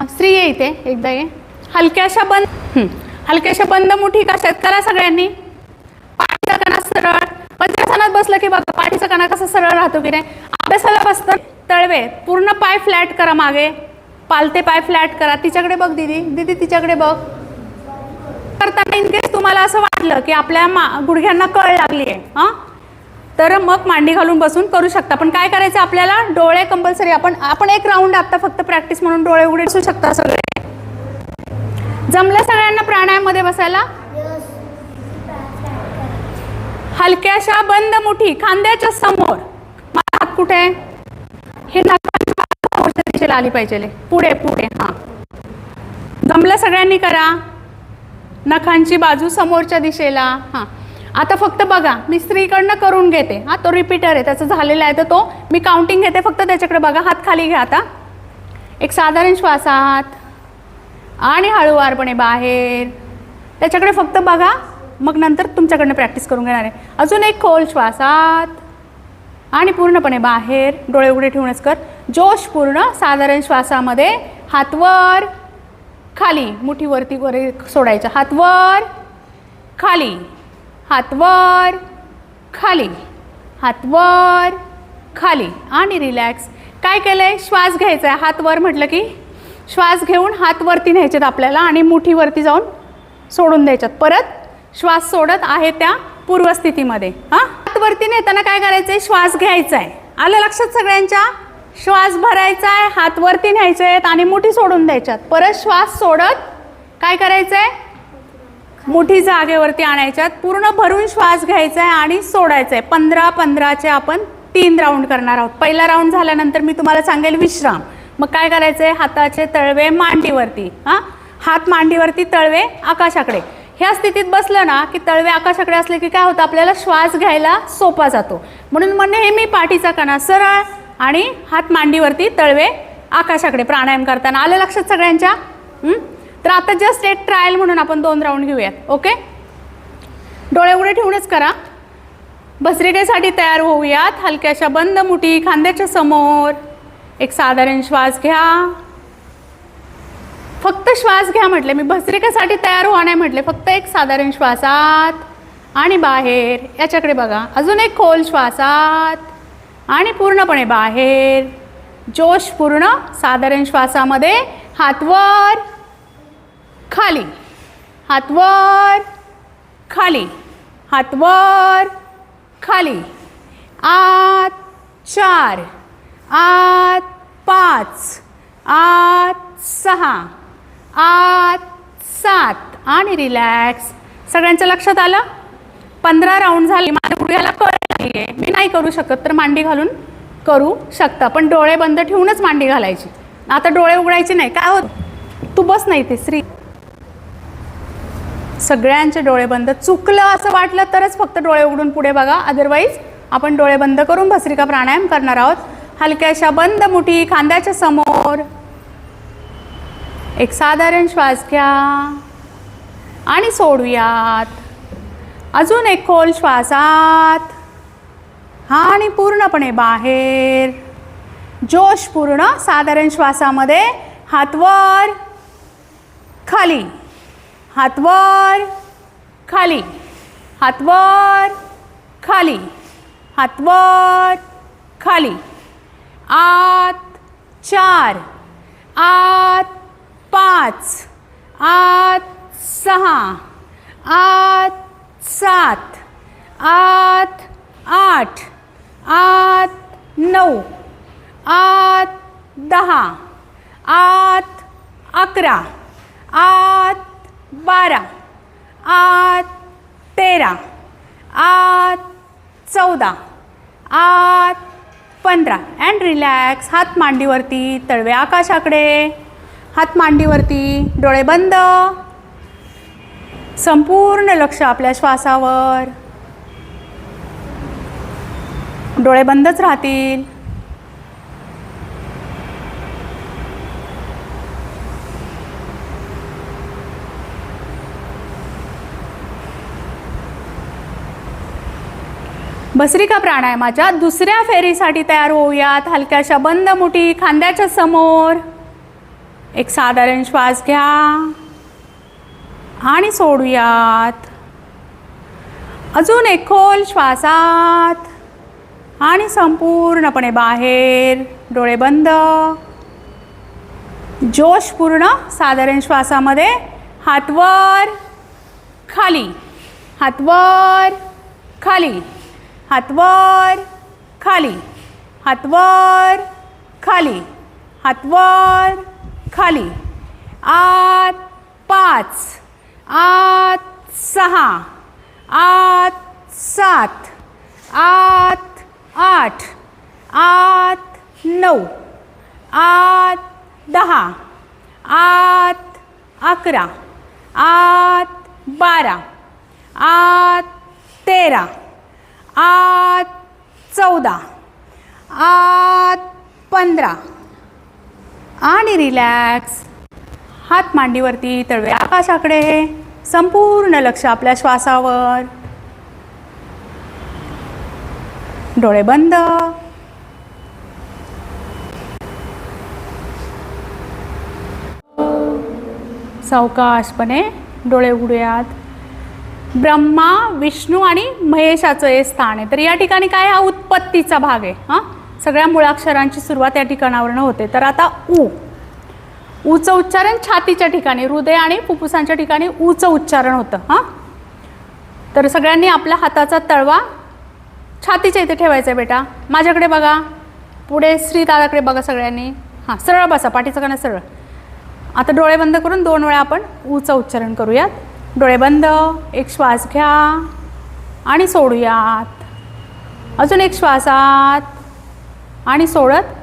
स्त्री ये इथे. एकदा ये. हलक्याशा बंद मुठी कशात करा सगळ्यांनी. पाठीचा कणा सरळ. वज्रासनात बसलं की बघा पाठीचा कणा कसा सरळ राहतो की नाही. अभ्यासाला बसतं. तळवे पूर्ण पाय फ्लॅट करा मागे. पालते पाय फ्लॅट करा. तिच्याकडे बघ दीदी. दीदी तिच्याकडे बघ. करताना इन केस तुम्हाला असं वाटलं की आपल्या गुडघ्यांना कळ लागली आहे हां तर मग मांडी घालून बसून करू शकता. पण काय करायचं आपल्याला, डोळे कंपल्सरी आपण एक राऊंड आता फक्त प्रॅक्टिस म्हणून डोळे उघडे बसू शकता सगळे. जमलं सगळ्यांना प्राणायाममध्ये बसायला? हलक्याशा बंद मुठी खांद्याच्या समोर. हात कुठे आहे? हे नाकाच्या दिशेला आली पाहिजे. पुढे पुढे. हां, जमलं सगळ्यांनी करा. नखांची बाजू समोरच्या दिशेला. हां, आता फक्त बघा, मी स्त्रीकडनं करून घेते. हा, तो रिपीटर आहे, त्याचं झालेला आहे, तर तो मी काउंटिंग घेते, फक्त त्याच्याकडे बघा. हात खाली घ्या. आता एक साधारण श्वास आत आणि हळूवारपणे बाहेर. त्याच्याकडे फक्त बघा, मग नंतर तुमच्याकडनं प्रॅक्टिस करून घेणार आहे. अजून एक खोल श्वास आत आणि पूर्णपणे बाहेर. डोळे उघडे ठेवूनच कर. जोशपूर्ण साधारण श्वासामध्ये हात वर खाली, मुठी वरती वर सोडायच्या. हात वर खाली, हात वर खाली, हात वर खाली आणि रिलॅक्स. काय केलं आहे, श्वास घ्यायचा आहे. हात वर म्हटलं की श्वास घेऊन हात वरती न्यायचेत आपल्याला आणि मुठीवरती जाऊन सोडून द्यायच्यात. परत श्वास सोडत आहे त्या पूर्वस्थितीमध्ये. हां, हात वरती नेताना काय करायचं आहे, श्वास घ्यायचा आहे. आलं लक्षात सगळ्यांच्या? श्वास भरायचा आहे, हात वरती न्यायचे आहेत आणि मुठी सोडून द्यायच्यात. परत श्वास सोडत काय करायचं आहे, मुठी जागेवरती आणायच्यात. पूर्ण भरून श्वास घ्यायचा आहे आणि सोडायचं आहे. 15-15चे आपण 3 राऊंड करणार आहोत. पहिला राऊंड झाल्यानंतर मी तुम्हाला सांगेल विश्राम. मग काय करायचं आहे, हाताचे तळवे मांडीवरती. हां, हात मांडीवरती, तळवे आकाशाकडे. ह्या स्थितीत बसलं ना की तळवे आकाशाकडे असले की काय होतं, आपल्याला श्वास घ्यायला सोपा जातो. म्हणून मग नेहमी पाठीचा कणा सरळ आणि हात मांडीवरती, तळवे आकाशाकडे प्राणायाम करताना. आलं लक्षात सगळ्यांच्या? तर आता जस्ट एक ट्रायल म्हणून आपण 2 राऊंड घेऊयात. ओके, डोळे उघडे ठेवूनच करा. भस्त्रिकेसाठी तयार होऊयात. हलक्याशा बंद मुठी खांद्याच्या समोर. एक साधारण श्वास घ्या. फक्त श्वास घ्या म्हटले मी, भस्त्रिकेसाठी तयार व्हा नाही म्हटले. फक्त एक साधारण श्वास आत आणि बाहेर. याच्याकडे बघा. अजून एक खोल श्वास आत आणि पूर्णपणे बाहेर. जोशपूर्ण साधारण श्वासामध्ये हात वर खाली, हात वर खाली, हात वर खाली. आत 4, आत 5, आत 6, आत 7 आणि रिलॅक्स. सगळ्यांच्या लक्षात आलं? 15 राऊंड झाले. माझ्या गुडघ्याला कळ नाही आहे, मी नाही करू शकत, तर मांडी घालून करू शकता. पण डोळे बंद ठेवूनच मांडी घालायची. आता डोळे उघडायचे नाही. काय होत, तू बस नाही ते श्री. सगळ्यांचे डोळे बंद. चुकलं असं वाटलं तरच फक्त डोळे उघडून पुढे बघा. अदरवाईज आपण डोळे बंद करून भस्त्रिका प्राणायाम करणार आहोत. हलक्याशा बंद मुठी खांद्याच्या समोर. एक साधारण श्वास घ्या आणि सोडूयात. अजून एक खोल श्वास आत आणि पूर्णपणे बाहेर. जोशपूर्ण साधारण श्वासामध्ये हात वर खाली, हात वर खाली, हात वर खाली, हात वर खाली. आत 4, आत 5, आत 6, आत 7, आत 8, आत 9, आत 10, आत 11, आत 12, आत 13, आत 14, आत 15 अँड रिलॅक्स. हात मांडीवरती, तळवे आकाशाकडे. हात मांडीवरती, डोळे बंद. संपूर्ण लक्ष आपल्या श्वासावर. डोळे बंदच राहतील. भस्त्रिका प्राणायामाच्या दुसऱ्या फेरीसाठी तयार होऊयात. हलक्याशा बंद मुठी खांद्याच्या समोर. एक साधारण श्वास घ्या आणि सोडूयात. अजून एक खोल श्वास आत आणि संपूर्णपणे बाहेर. डोळे बंद. जोशपूर्ण साधारण श्वासामध्ये हात वर खाली, हात वर खाली, हात वर खाली, हात वर खाली, हात वर खाली. आत 5, आत 6, आत 7, आत 8, आत 9, आत 10, आत 11, आत 12, आत 13, आत 14, आत 15. आणि रिलॅक्स. हात मांडीवरती, तळवे आकाशाकडे, संपूर्ण लक्ष आपल्या श्वासावर. डोळे बंद. सावकाशपणे डोळे उघडूयात. ब्रह्मा, विष्णू आणि महेशाचं हे स्थान आहे. तर या ठिकाणी काय, हा उत्पत्तीचा भाग आहे. हां, सगळ्या मुळाक्षरांची सुरुवात या ठिकाणावरून होते. तर आता ऊचं उच्चारण छातीच्या ठिकाणी, हृदय आणि फुफ्फुसांच्या ठिकाणी ऊचं उच्चारण होतं. हां, तर सगळ्यांनी आपल्या हाताचा तळवा छातीच्या इथे ठेवायचा आहे बेटा. माझ्याकडे बघा, पुढे श्री दादाकडे बघा सगळ्यांनी. हां, सरळ बसा, पाठीचं कान सरळ. आता डोळे बंद करून 2 वेळा आपण ऊचं उच्चारण करूयात. डोळे बंद. एक श्वास घ्या आणि सोडूयात. अजून एक श्वास आत आणि सोडत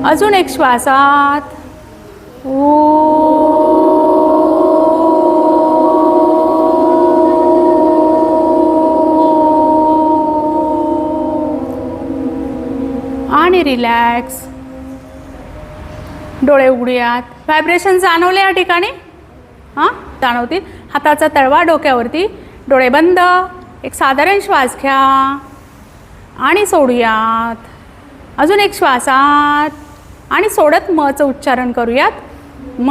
अजून एक श्वास आत. आणि रिलॅक्स. डोळे उघडूयात. व्हायब्रेशन जाणवले या ठिकाणी? हां, जाणवतील. हाताचा तळवा डोक्यावरती. डोळे बंद. एक साधारण श्वास घ्या आणि सोडूयात. अजून एक श्वास आत आणि सोडत मचं उच्चारण करूयात. म.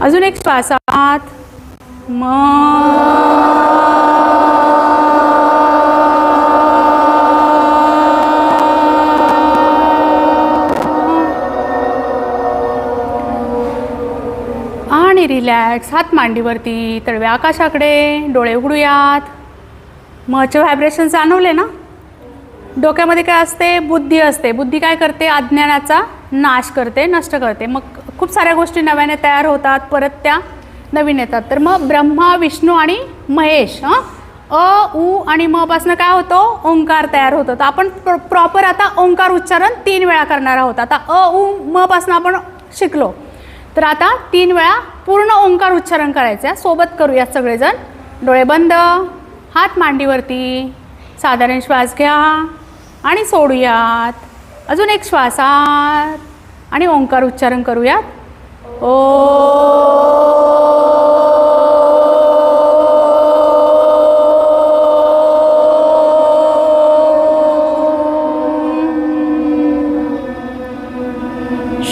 अजून एक श्वास आत. म. आणि रिलॅक्स. हात मांडीवरती, तळवे आकाशाकडे, डोळे उघडूयात. मचे व्हायब्रेशन जाणवले ना? डोक्यामध्ये काय असते? बुद्धी असते. बुद्धी काय करते? अज्ञानाचा नाश करते, नष्ट करते. मग खूप साऱ्या गोष्टी नव्याने तयार होतात, परत त्या नवीन येतात. तर मग ब्रह्मा, विष्णू आणि महेश, उ आणि म पासून काय होतो? ओंकार तयार होतो. तर आपण प्रॉपर आता ओंकार उच्चारण 3 वेळा करणार आहोत. आता उ म पासून आपण शिकलो, तर आता 3 वेळा पूर्ण ओंकार उच्चारण करायचं आहे. सोबत करूयात सगळेजण. डोळे बंद, हात मांडीवरती, साधारण श्वास घ्या आणि सोडूयात. अजून एक श्वास आत आणि ओंकार उच्चारण करूयात.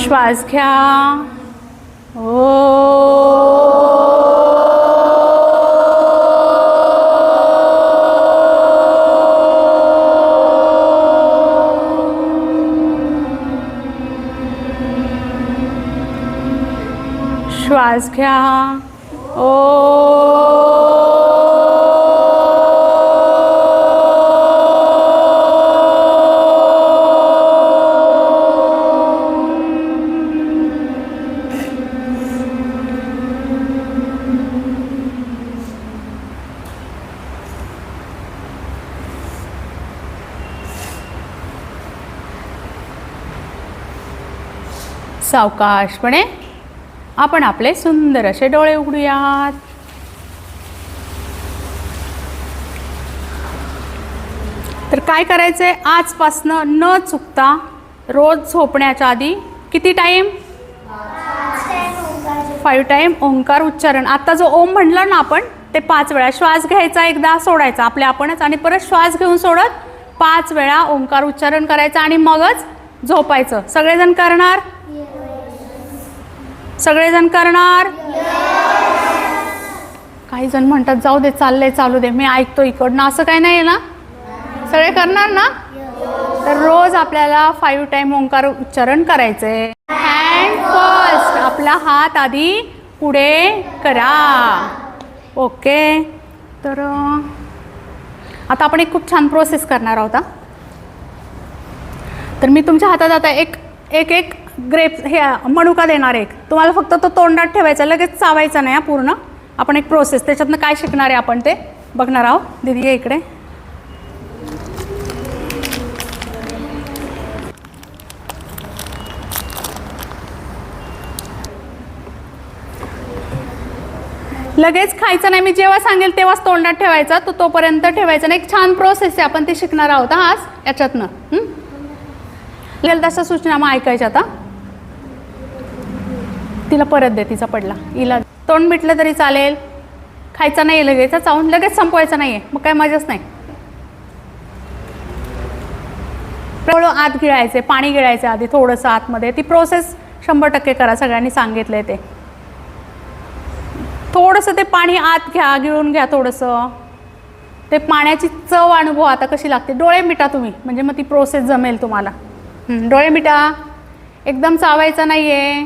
श्वास घ्या. श्वास घ्या. सावकाशपणे आपण आपले सुंदर असे डोळे उघडूयात. तर काय करायचं आहे? आजपासनं न चुकता रोज झोपण्याच्या आधी किती टाईम? 5 टाईम ओंकार उच्चारण. आता जो ओम म्हणलं ना आपण, ते 5 वेळा. श्वास घ्यायचा, एकदा सोडायचा आपल्या आपणच, आणि परत श्वास घेऊन सोडत 5 वेळा ओंकार उच्चारण करायचं आणि मगच झोपायचं. सगळेजण करणार? सगळेजण करणार? काही जण म्हणतात जाऊ दे, चाललंय चालू दे, मी ऐकतो इकडनं, असं काही नाही आहे ना? सगळे करणार ना? तर रोज आपल्याला 5 टाइम ओंकार उच्चारण करायचंय. हँड फर्स्ट, आपला हात आधी पुढे करा. ओके. तर आता आपण एक खूप छान प्रोसेस करणार आहोत. तर मी तुमच्या हातात आता एक एक एक ग्रेप्स हे मनुका देणार आहे. तुम्हाला फक्त तो तोंडात ठेवायचा, लगेच चावायचा नाही पूर्ण. आपण एक प्रोसेस त्याच्यातनं काय शिकणार आहे आपण ते बघणार आहोत. दीदी ये इकडे. लगेच खायचं नाही, मी जेव्हा सांगेल तेव्हाच तोंडात ठेवायचा, तो तोपर्यंत ठेवायचा नाही. एक छान प्रोसेस आहे, आपण ते शिकणार आहोत आज याच्यातनं. तशा सूचना मग ऐकायच्या. आता तिला परत दे, तिचा पडला. हिला तोंड मिटलं तरी चालेल, खायचा नाही लगेच, चावून लगेच संपवायचं नाही आहे, मग काय मजाच नाही. आत गिळायचे, पाणी गिळायचं आधी थोडंसं आतमध्ये. ती प्रोसेस 100% करा, सगळ्यांनी सांगितलंय ते. थोडंसं ते पाणी आत घ्या, गिळून घ्या थोडंसं. ते पाण्याची चव अनुभव आता कशी लागते. डोळे मिटा तुम्ही, म्हणजे मग ती प्रोसेस जमेल तुम्हाला. डोळे मिटा, एकदम चावायचं नाही आहे.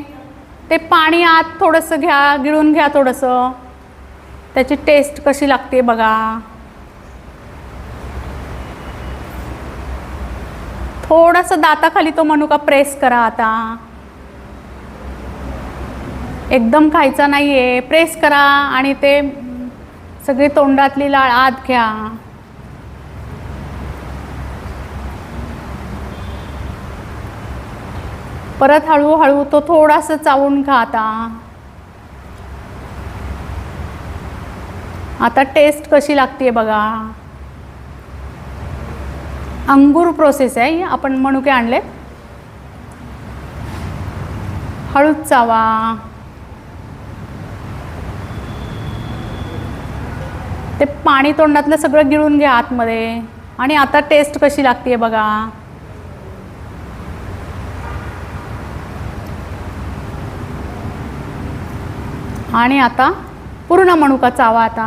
ते पाणी आत थोडंसं घ्या, गिळून घ्या थोडंसं. त्याची टेस्ट कशी लागते बघा. थोडंसं दाताखाली तो मनुका प्रेस करा आता. एकदम खायचा नाही आहे, प्रेस करा आणि ते सगळी तोंडातली लाळ आत घ्या. परत हळूहळू तो थोडासा चावून खा आता. आता टेस्ट कशी लागते बघा. अंगूर प्रोसेस आहे. आपण मनुके आणले, हळूच चावा. ते पाणी तोंडातलं सगळं गिळून घ्या आतमध्ये. आणि आता टेस्ट कशी लागते बघा. आणि आता पूर्ण मनुका चावा आता.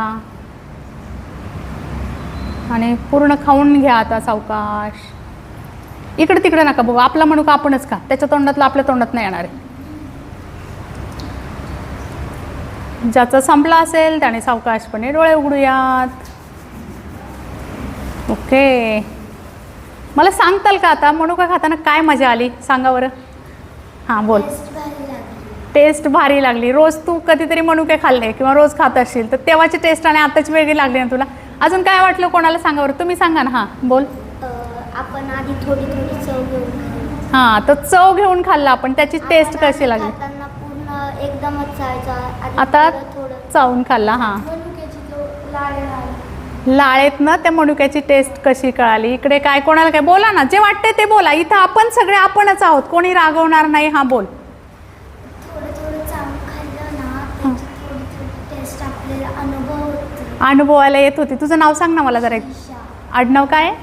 आणि पूर्ण खाऊन घ्या आता सावकाश. इकडे तिकडे नका बघू, आपला मनुका आपणच खा. त्याच्या तोंडातलं आपल्या तोंडात नाही येणार आहे. ज्याचा संपला असेल त्याने सावकाशपणे डोळे उघडूयात. ओके. मला सांगताल का आता मनुका खाताना काय मजा आली, सांगा बरं. हां बोल. टेस्ट भारी लागली. रोज तू कधीतरी मनुके खाल्ले किंवा रोज खात असशील तर तेव्हाची टेस्ट आणि आताची वेगळी लागली ना तुला. अजून काय वाटलं कोणाला सांगा बरं, तुम्ही सांगा ना. हां बोल. आपण आधी थोडी थोडी चव घेऊन हां, तर चव घेऊन खाल्ला आपण, त्याची टेस्ट कशी लागली. खाताना पूर्ण एकदमच चावायचा, आता चावून खाल्ला. हां, लाळेत ना त्या मनुक्याची टेस्ट कशी कळाली. इकडे काय कोणाला काय बोला ना, जे वाटते ते बोला. इथं आपण सगळे आपणच आहोत, कोणी रागवणार नाही. हां बोल. अनुभवायला येत होती. तुझं नाव सांग ना मला जरा. आडनाव काय आहे?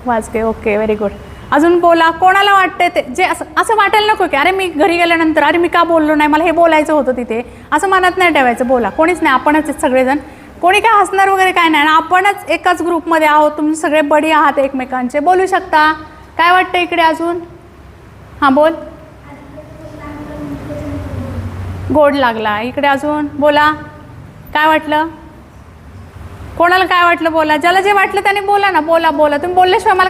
वाजगे. Okay, very good. अजून बोला. कोणाला वाटते ते, जे असं वाटायला नको की अरे मी घरी गेल्यानंतर अरे मी का बोललो नाही, मला हे बोलायचं होतं तिथे, असं मनात नाही ठेवायचं. बोला. कोणीच नाही, आपणच आहेत सगळेजण. कोणी काय हसणार वगैरे काय नाही. आपणच एकाच ग्रुपमध्ये आहोत. तुम्ही सगळे बडी आहात एकमेकांचे. बोलू शकता. काय वाटतं इकडे अजून? हां बोल. गोड लागला. इकडे अजून बोला. काय वाटलं? कोणाला काय वाटलं बोला. ज्याला जे वाटलं त्याने बोला ना. बोला बोला. तुम्ही बोलल्याशिवाय मला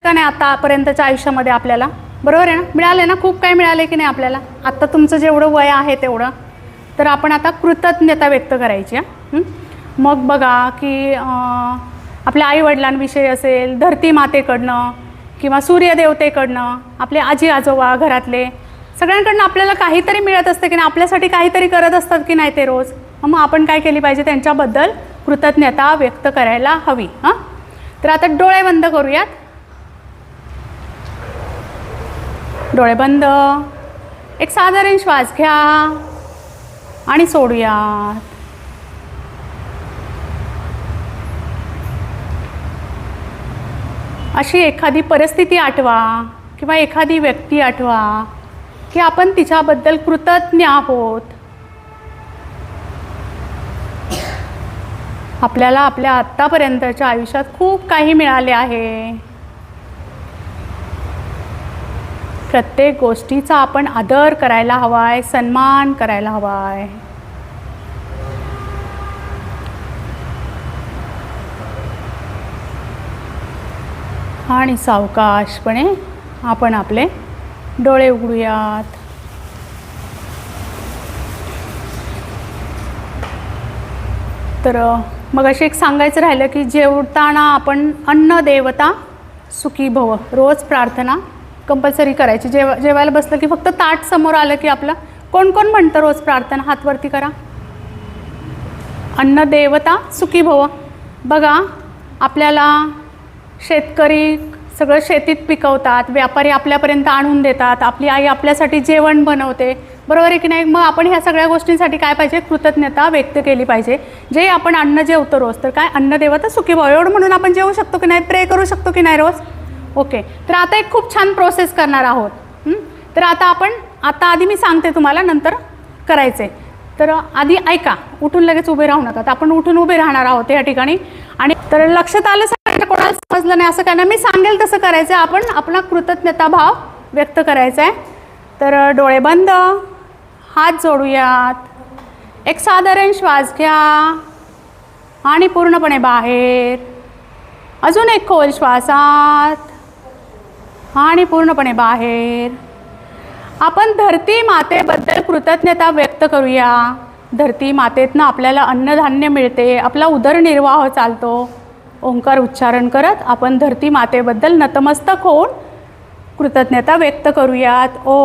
का नाही आतापर्यंतच्या आयुष्यामध्ये आपल्याला, बरोबर आहे ना, मिळाले ना, खूप काही मिळाले की नाही आपल्याला. आत्ता तुमचं जेवढं वय आहे तेवढं, तर आपण आता कृतज्ञता व्यक्त करायची. मग बघा की आपल्या आईवडिलांविषयी असेल, धरती मातेकडनं किंवा सूर्यदेवतेकडनं, आपले आजी आजोबा घरातले सगळ्यांकडनं आपल्याला काहीतरी मिळत असतं की नाही, आपल्यासाठी काहीतरी करत असतात की नाही ते रोज. मग आपण काय केली पाहिजे, त्यांच्याबद्दल कृतज्ञता व्यक्त करायला हवी. तर आता डोळे बंद करूयात. डोळे बंद. एक साधारण श्वास घ्या आणि सोडूयात. अशी एखादी परिस्थिती आठवा किंवा एखादी व्यक्ती आठवा की आपण तिच्याबद्दल कृतज्ञ आहोत. आपल्याला आपल्या आत्तापर्यंतच्या आयुष्यात खूप काही मिळाले आहे. प्रत्येक गोष्टीचा आपण आदर करायला हवा आहे, सन्मान करायला हवा आहे. आणि सावकाशपणे आपण आपले डोळे उघडूयात. तर मग अशी एक सांगायचं राहिलं की जेवताना आपण अन्न देवता सुखी भव रोज प्रार्थना कंपल्सरी करायची. जेवायला बसलं की फक्त ताट समोर आलं की आपलं कोण कोण म्हणतं रोज प्रार्थना, हात वरती करा. अन्न देवता सुखी भव. बघा आपल्याला शेतकरी सगळं शेतीत पिकवतात, व्यापारी आपल्यापर्यंत आणून देतात, आपली आई आपल्यासाठी जेवण बनवते, बरोबर आहे की नाही. मग आपण ह्या सगळ्या गोष्टींसाठी काय पाहिजे, कृतज्ञता व्यक्त केली पाहिजे. जे आपण अन्न जेवतो रोज, तर काय अन्न देवता सुखी भव एवढं म्हणून आपण जेवू शकतो की नाही, प्रे करू शकतो की नाही रोज. ओके. तर आता एक खूप छान प्रोसेस करणार आहोत. तर आता आधी मी सांगते तुम्हाला, नंतर करायचे. तर आधी ऐका, उठून लगेच उभे राहू नका. तर आपण उठून उभे राहणार आहोत या ठिकाणी. आणि तर लक्षात आलं सगळ्यांना, कोणाला समजलं नाही असं काय नाही, मी सांगेल तसं करायचं. आपण आपला कृतज्ञता भाव व्यक्त करायचा आहे. तर डोळे बंद, हात जोडूयात. एक साधारण श्वास घ्या आणि पूर्णपणे बाहेर. अजून एक खोल श्वास आत आणि पूर्णपणे बाहेर. आपण धरती मातेबद्दल कृतज्ञता व्यक्त करूया. धरती मातेतनं आपल्याला अन्नधान्य मिळते, आपला उदरनिर्वाह चालतो. ओंकार उच्चारण करत आपण धरती मातेबद्दल नतमस्तक होऊन कृतज्ञता व्यक्त करूयात. ओ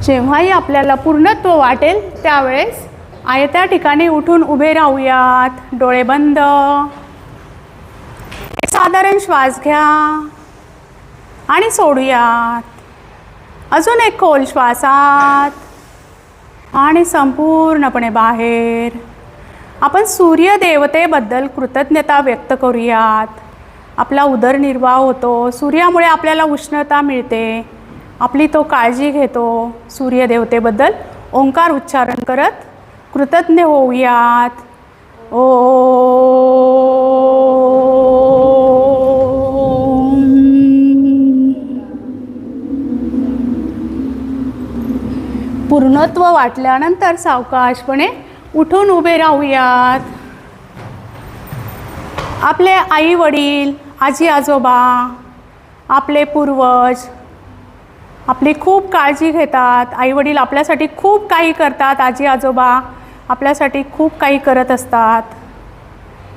जेव्हाही आपल्याला पूर्णत्व वाटेल त्यावेळेस आयत्या ठिकाणी उठून उभे राहूयात. डोळे बंद. एक साधारण श्वास घ्या आणि सोडूयात. अजून एक खोल श्वास आत आणि संपूर्णपणे बाहेर. आपण सूर्यदेवतेबद्दल कृतज्ञता व्यक्त करूयात. आपला उदरनिर्वाह होतो, सूर्यामुळे आपल्याला उष्णता मिळते, आपली तो काळजी घेतो. सूर्यदेवतेबद्दल ओंकार उच्चारण करत कृतज्ञ होऊयात. ओ पूर्णत्व वाटल्यानंतर सावकाशपणे उठून उभे राहूयात. आपले आई वडील, आजी आजोबा, आपले पूर्वज आपली खूप काळजी घेतात. आई वडील आपल्यासाठी खूप काही करतात, आजी आजोबा आपल्यासाठी खूप काही करत असतात.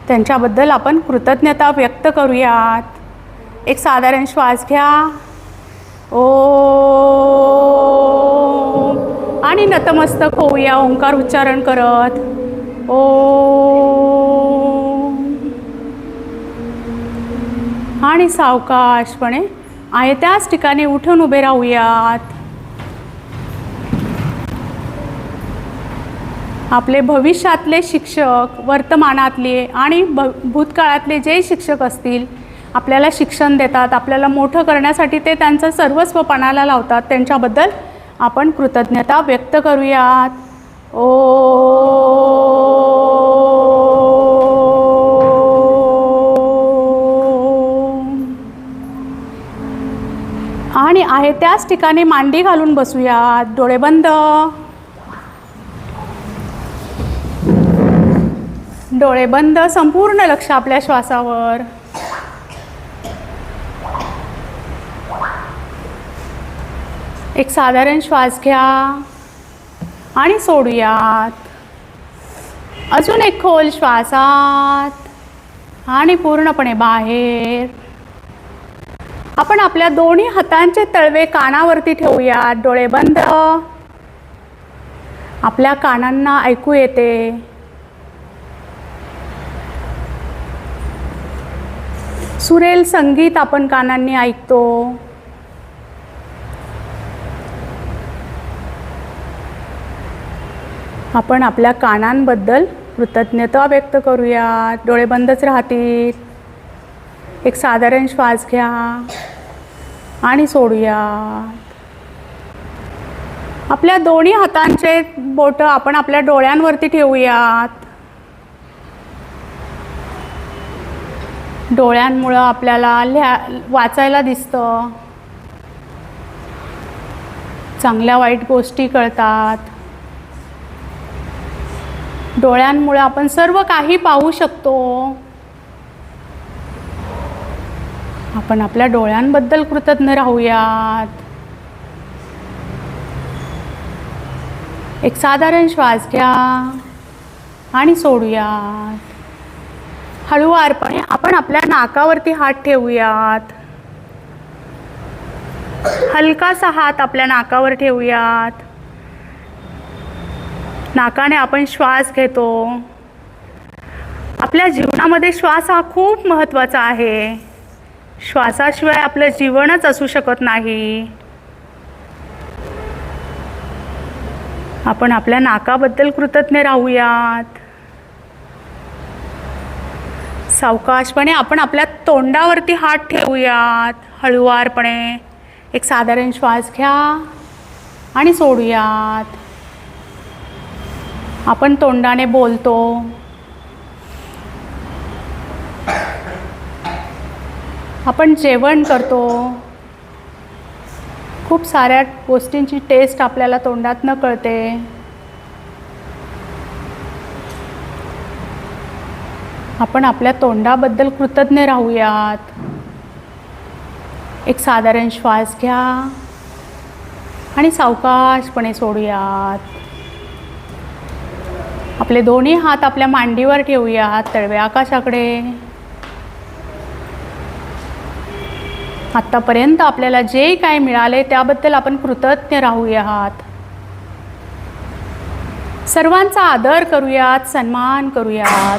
त्यांच्याबद्दल आपण कृतज्ञता व्यक्त करूयात. एक साधारण श्वास घ्या. ओ आणि नतमस्तक होऊया ओंकार उच्चारण करत. ओ आणि सावकाशपणे आहे त्याच ठिकाणी उठून उभे राहूयात. आपले भविष्यातले शिक्षक, वर्तमानातले आणि भूतकाळातले जे शिक्षक असतील, आपल्याला शिक्षण देतात, आपल्याला मोठं करण्यासाठी ते त्यांचं सर्वस्व पणाला लावतात, त्यांच्याबद्दल आपण कृतज्ञता व्यक्त करूयात. ओ आणि आहे आहे त्याच ठिकाणी मांडी घालून बसूयात. डोळे बंद. डोळे बंद. संपूर्ण लक्ष आपल्या श्वासावर. एक साधारण श्वास घ्या आणि सोडूयात. अजून एक खोल श्वासात आणि पूर्णपणे बाहेर. आपण आपल्या दोन्ही हातांचे तळवे कानावरती ठेवूयात. डोळे बंद. आपल्या कानांना ऐकू येते. सुरेल संगीत आपण कानांनी ऐकतो. आपण आपल्या कानांबद्दल कृतज्ञता व्यक्त करूयात. डोळे बंदच राहतील. एक साधारण श्वास घ्या आणि सोडूयात. आपल्या दोन्ही हातांचे बोटं आपण आपल्या डोळ्यांवरती ठेवूयात. डोळ्यांमुळं आपल्याला वाचायला दिसतं. चांगल्या वाईट गोष्टी कळतात. डोळ्यांमुळे आपण सर्व काही पाहू शकतो. आपण आपल्या डोळ्यांबद्दल कृतज्ञ राहूयात. एक साधारण श्वास घ्या आणि सोडूयात. हळूवारपणे आपण आपल्या नाकावरती हात ठेवूयात. हलकासा हात आपल्या नाकावर ठेवूयात. नाकाने आपण श्वास घेतो. आपल्या जीवनामध्ये श्वास हा खूप महत्त्वाचा आहे. श्वासाशिवाय आपलं जीवनच असू शकत नाही. आपण आपल्या नाकाबद्दल कृतज्ञ राहूयात. सावकाशपणे आपण आपल्या तोंडावरती हात ठेवूयात. हळूवारपणे एक साधारण श्वास घ्या आणि सोडूयात. आपण तोंडाने बोलतो. आपण जेवण करतो. खूप साऱ्या गोष्टींची टेस्ट आपल्याला तोंडातनं कळते. आपण आपल्या तोंडाबद्दल कृतज्ञ राहूयात. एक साधारण श्वास घ्या आणि सावकाशपणे सोडूयात. आपले दोन्ही हात आपल्या मांडीवर ठेवूयात. तळवे आकाशाकडे. आत्तापर्यंत आपल्याला जे काय मिळाले त्याबद्दल आपण कृतज्ञ राहूयात. सर्वांचा आदर करूयात. सन्मान करूयात.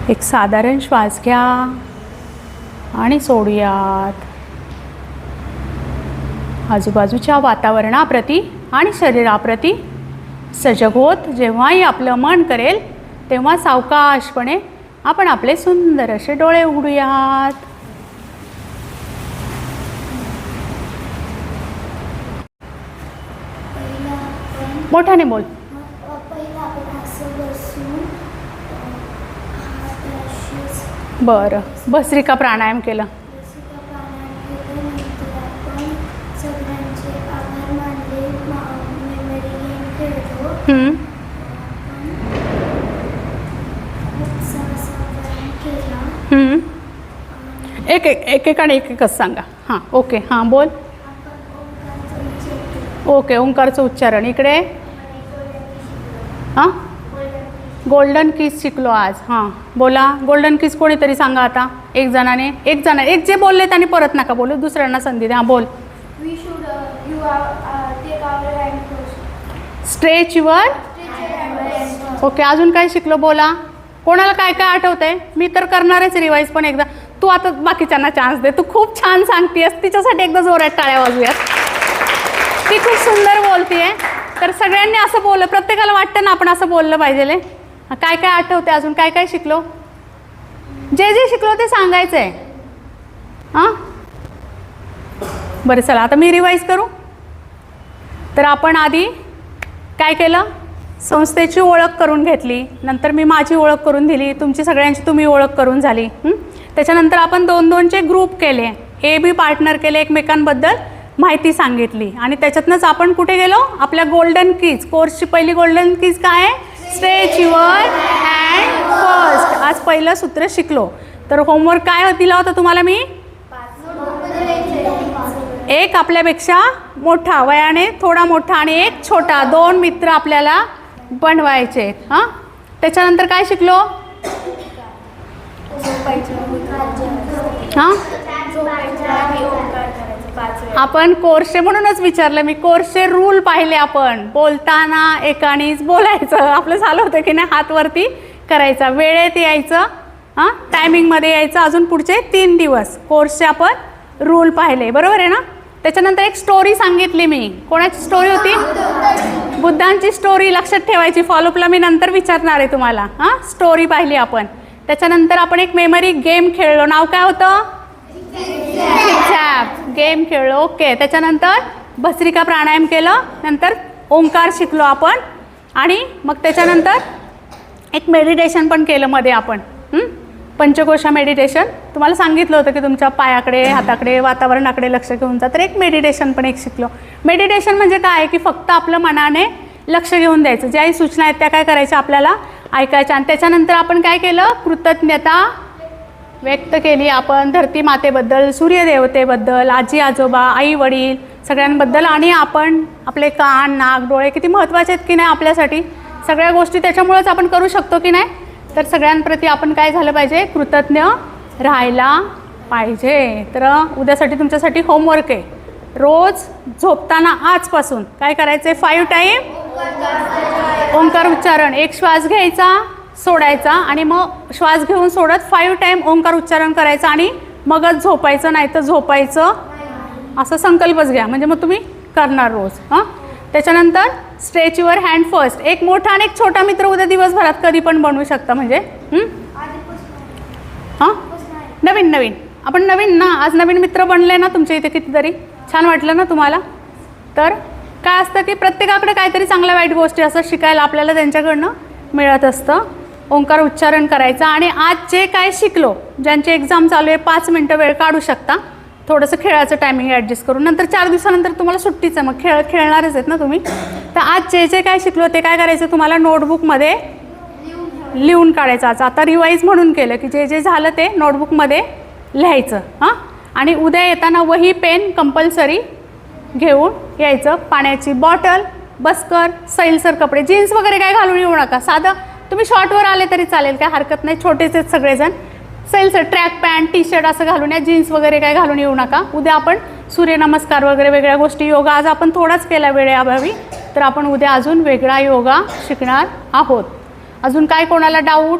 एक साधारण श्वास घ्या आणि सोडूयात. आजूबाजूच्या वातावरणाप्रती आणि शरीराप्रती सजग होत जेव्हाही आपलं मन करेल तेव्हा सावकाशपणे आपण आपले सुंदर असे डोळे उघडूयात. मोठ्याने बोल. पहिला आपण असं बसून बरं. भस्त्रिका प्राणायाम केलं. भस्त्रिका प्राणायाम केल्यानंतर आपण सगळ्यांचे आभार मानले. मेमरी गेम खेळतो. एकेकाने एकच सांगा. हां ओके. हां बोल. ओके. ओंकारचं उच्चारण इकडे. हां गोल्डन किस शिकलो आज. हां बोला. गोल्डन किस कोणीतरी सांगा आता. एक जे बोलले त्यांनी परत नका बोलू. दुसऱ्यांना संधी द्या. बोल. We should take our hand first. Stretch your. Okay. अजून काय शिकलो बोला. कोणाला काय काय आठवतंय. मी तर करणारच रिवाईज पण एकदा. तू आता बाकीच्यांना चान्स दे. तू खूप छान सांगतेस. तिच्यासाठी एकदा जोरात टाळ्या वाजूयात. ती खूप सुंदर बोलतीये. तर सगळ्यांनी असं बोललं. प्रत्येकाला वाटतं ना आपण असं बोललं पाहिजे. काय काय आठवते. अजून काय काय शिकलो. जे जे शिकलो ते सांगायचं आहे. हां बरं चला आता मी रिवाईज करू. तर आपण आधी काय केलं. संस्थेची ओळख करून घेतली, नंतर मी माझी ओळख करून दिली, तुमची सगळ्यांची तुम्ही ओळख करून झाली. त्याच्यानंतर आपण 2-2चे ग्रुप केले, ए बी पार्टनर केले, एकमेकांबद्दल माहिती सांगितली आणि त्याच्यातनंच आपण कुठे गेलो, आपल्या गोल्डन कीज. कोर्सची पहिली गोल्डन कीज काय आहे? Stretch your hand first. आज पहिलं सूत्र शिकलो. तर होमवर्क काय दिला होता तुम्हाला मी? एक आपल्यापेक्षा मोठा, वयाने थोडा मोठा आणि एक छोटा, 2 मित्र आपल्याला बनवायचे. हां, त्याच्यानंतर काय शिकलो? हां, आपण कोर्सचे, म्हणूनच विचारलं मी, कोर्सचे रूल पाहिले आपण. बोलताना एकानेच बोलायचं, आपलं झालं होतं की नाही, हात वरती करायचा, वेळेत यायचं, हां टायमिंगमध्ये यायचं. अजून पुढचे 3 दिवस कोर्सचे आपण रूल पाहिले, बरोबर आहे ना. त्याच्यानंतर एक स्टोरी सांगितली मी. कोणाची स्टोरी होती? बुद्धांची स्टोरी. लक्षात ठेवायची, फॉलोअपला मी नंतर विचारणार आहे तुम्हाला. हां, स्टोरी पाहिली आपण. त्याच्यानंतर आपण एक मेमरी गेम खेळलो, नाव काय होतं? झॅप गेम खेळलो. ओके. त्याच्यानंतर भस्त्रिका प्राणायाम केलं, नंतर ओंकार शिकलो आपण आणि मग त्याच्यानंतर एक मेडिटेशन पण केलं मध्ये आपण. पंचकोशा मेडिटेशन तुम्हाला सांगितलं होतं की तुमच्या पायाकडे, हाताकडे, वातावरणाकडे लक्ष घेऊन जा. तर एक मेडिटेशन पण एक शिकलो. मेडिटेशन म्हणजे काय आहे की फक्त आपलं मनाने लक्ष घेऊन द्यायचं, ज्याही सूचना आहेत त्या काय करायच्या, आपल्याला ऐकायच्या. आणि त्याच्यानंतर आपण काय केलं? कृतज्ञता व्यक्त केली आपण धरती मातेबद्दल, सूर्यदेवतेबद्दल, आजी आजोबा, आई वडील सगळ्यांबद्दल. आणि आपण आपले कान, नाक, डोळे किती महत्त्वाचे आहेत की नाही आपल्यासाठी. सगळ्या गोष्टी त्याच्यामुळेच आपण करू शकतो की नाही. तर सगळ्यांप्रती आपण काय झालं पाहिजे? कृतज्ञ राहायला पाहिजे. तर उद्यासाठी तुमच्यासाठी होमवर्क आहे. रोज झोपताना आजपासून काय करायचं? 5 टाईम ओंकार उच्चारण. एक श्वास घ्यायचा, सोडायचा आणि मग श्वास घेऊन सोडत 5 टाईम ओंकार उच्चारण करायचं आणि मगच झोपायचं, नाही तर झोपायचं असा संकल्पच घ्या, म्हणजे मग तुम्ही करणार रोज. हां, त्याच्यानंतर स्ट्रेच युअर हँड फर्स्ट. एक मोठा आणि एक छोटा मित्र उद्या दिवसभरात कधी पण बनवू शकता. म्हणजे हां, नवीन आपण नवीन ना, आज नवीन मित्र बनले ना तुमच्या इथे, कितीतरी छान वाटलं ना तुम्हाला. तर काय असतं की प्रत्येकाकडे काहीतरी चांगल्या वाईट गोष्टी असं शिकायला आपल्याला त्यांच्याकडनं मिळत असतं. ओंकार उच्चारण करायचं. आणि आज जे काय शिकलो, ज्यांची एक्झाम चालू आहे 5 मिनटं वेळ काढू शकता, थोडंसं खेळाचं टायमिंग ॲडजस्ट करून. नंतर 4 दिवसानंतर तुम्हाला सुट्टीचं, मग खेळणारच आहेत ना तुम्ही. तर आज जे काय शिकलो ते काय करायचं, तुम्हाला नोटबुकमध्ये लिहून काढायचं. आता रिवाईज म्हणून केलं की जे झालं ते नोटबुकमध्ये लिहायचं. हां, आणि उद्या येताना वही, पेन कंपल्सरी घेऊन यायचं. पाण्याची बॉटल, बस्कर, सैलसर कपडे, जीन्स वगैरे काय घालून येऊ नका. साधं तुम्ही शॉर्टवर आले तरी चालेल, काय हरकत नाही, छोटेच आहेत सगळेजण. सैलसर ट्रॅक पॅन्ट, टी शर्ट असं घालून या, जीन्स वगैरे काय घालून येऊ नका. उद्या आपण सूर्यनमस्कार वगैरे वेगळ्या गोष्टी, योगा आज आपण थोडाच केला वेळेअभावी, तर आपण उद्या अजून वेगळा योगा शिकणार आहोत. अजून काय कोणाला डाऊट?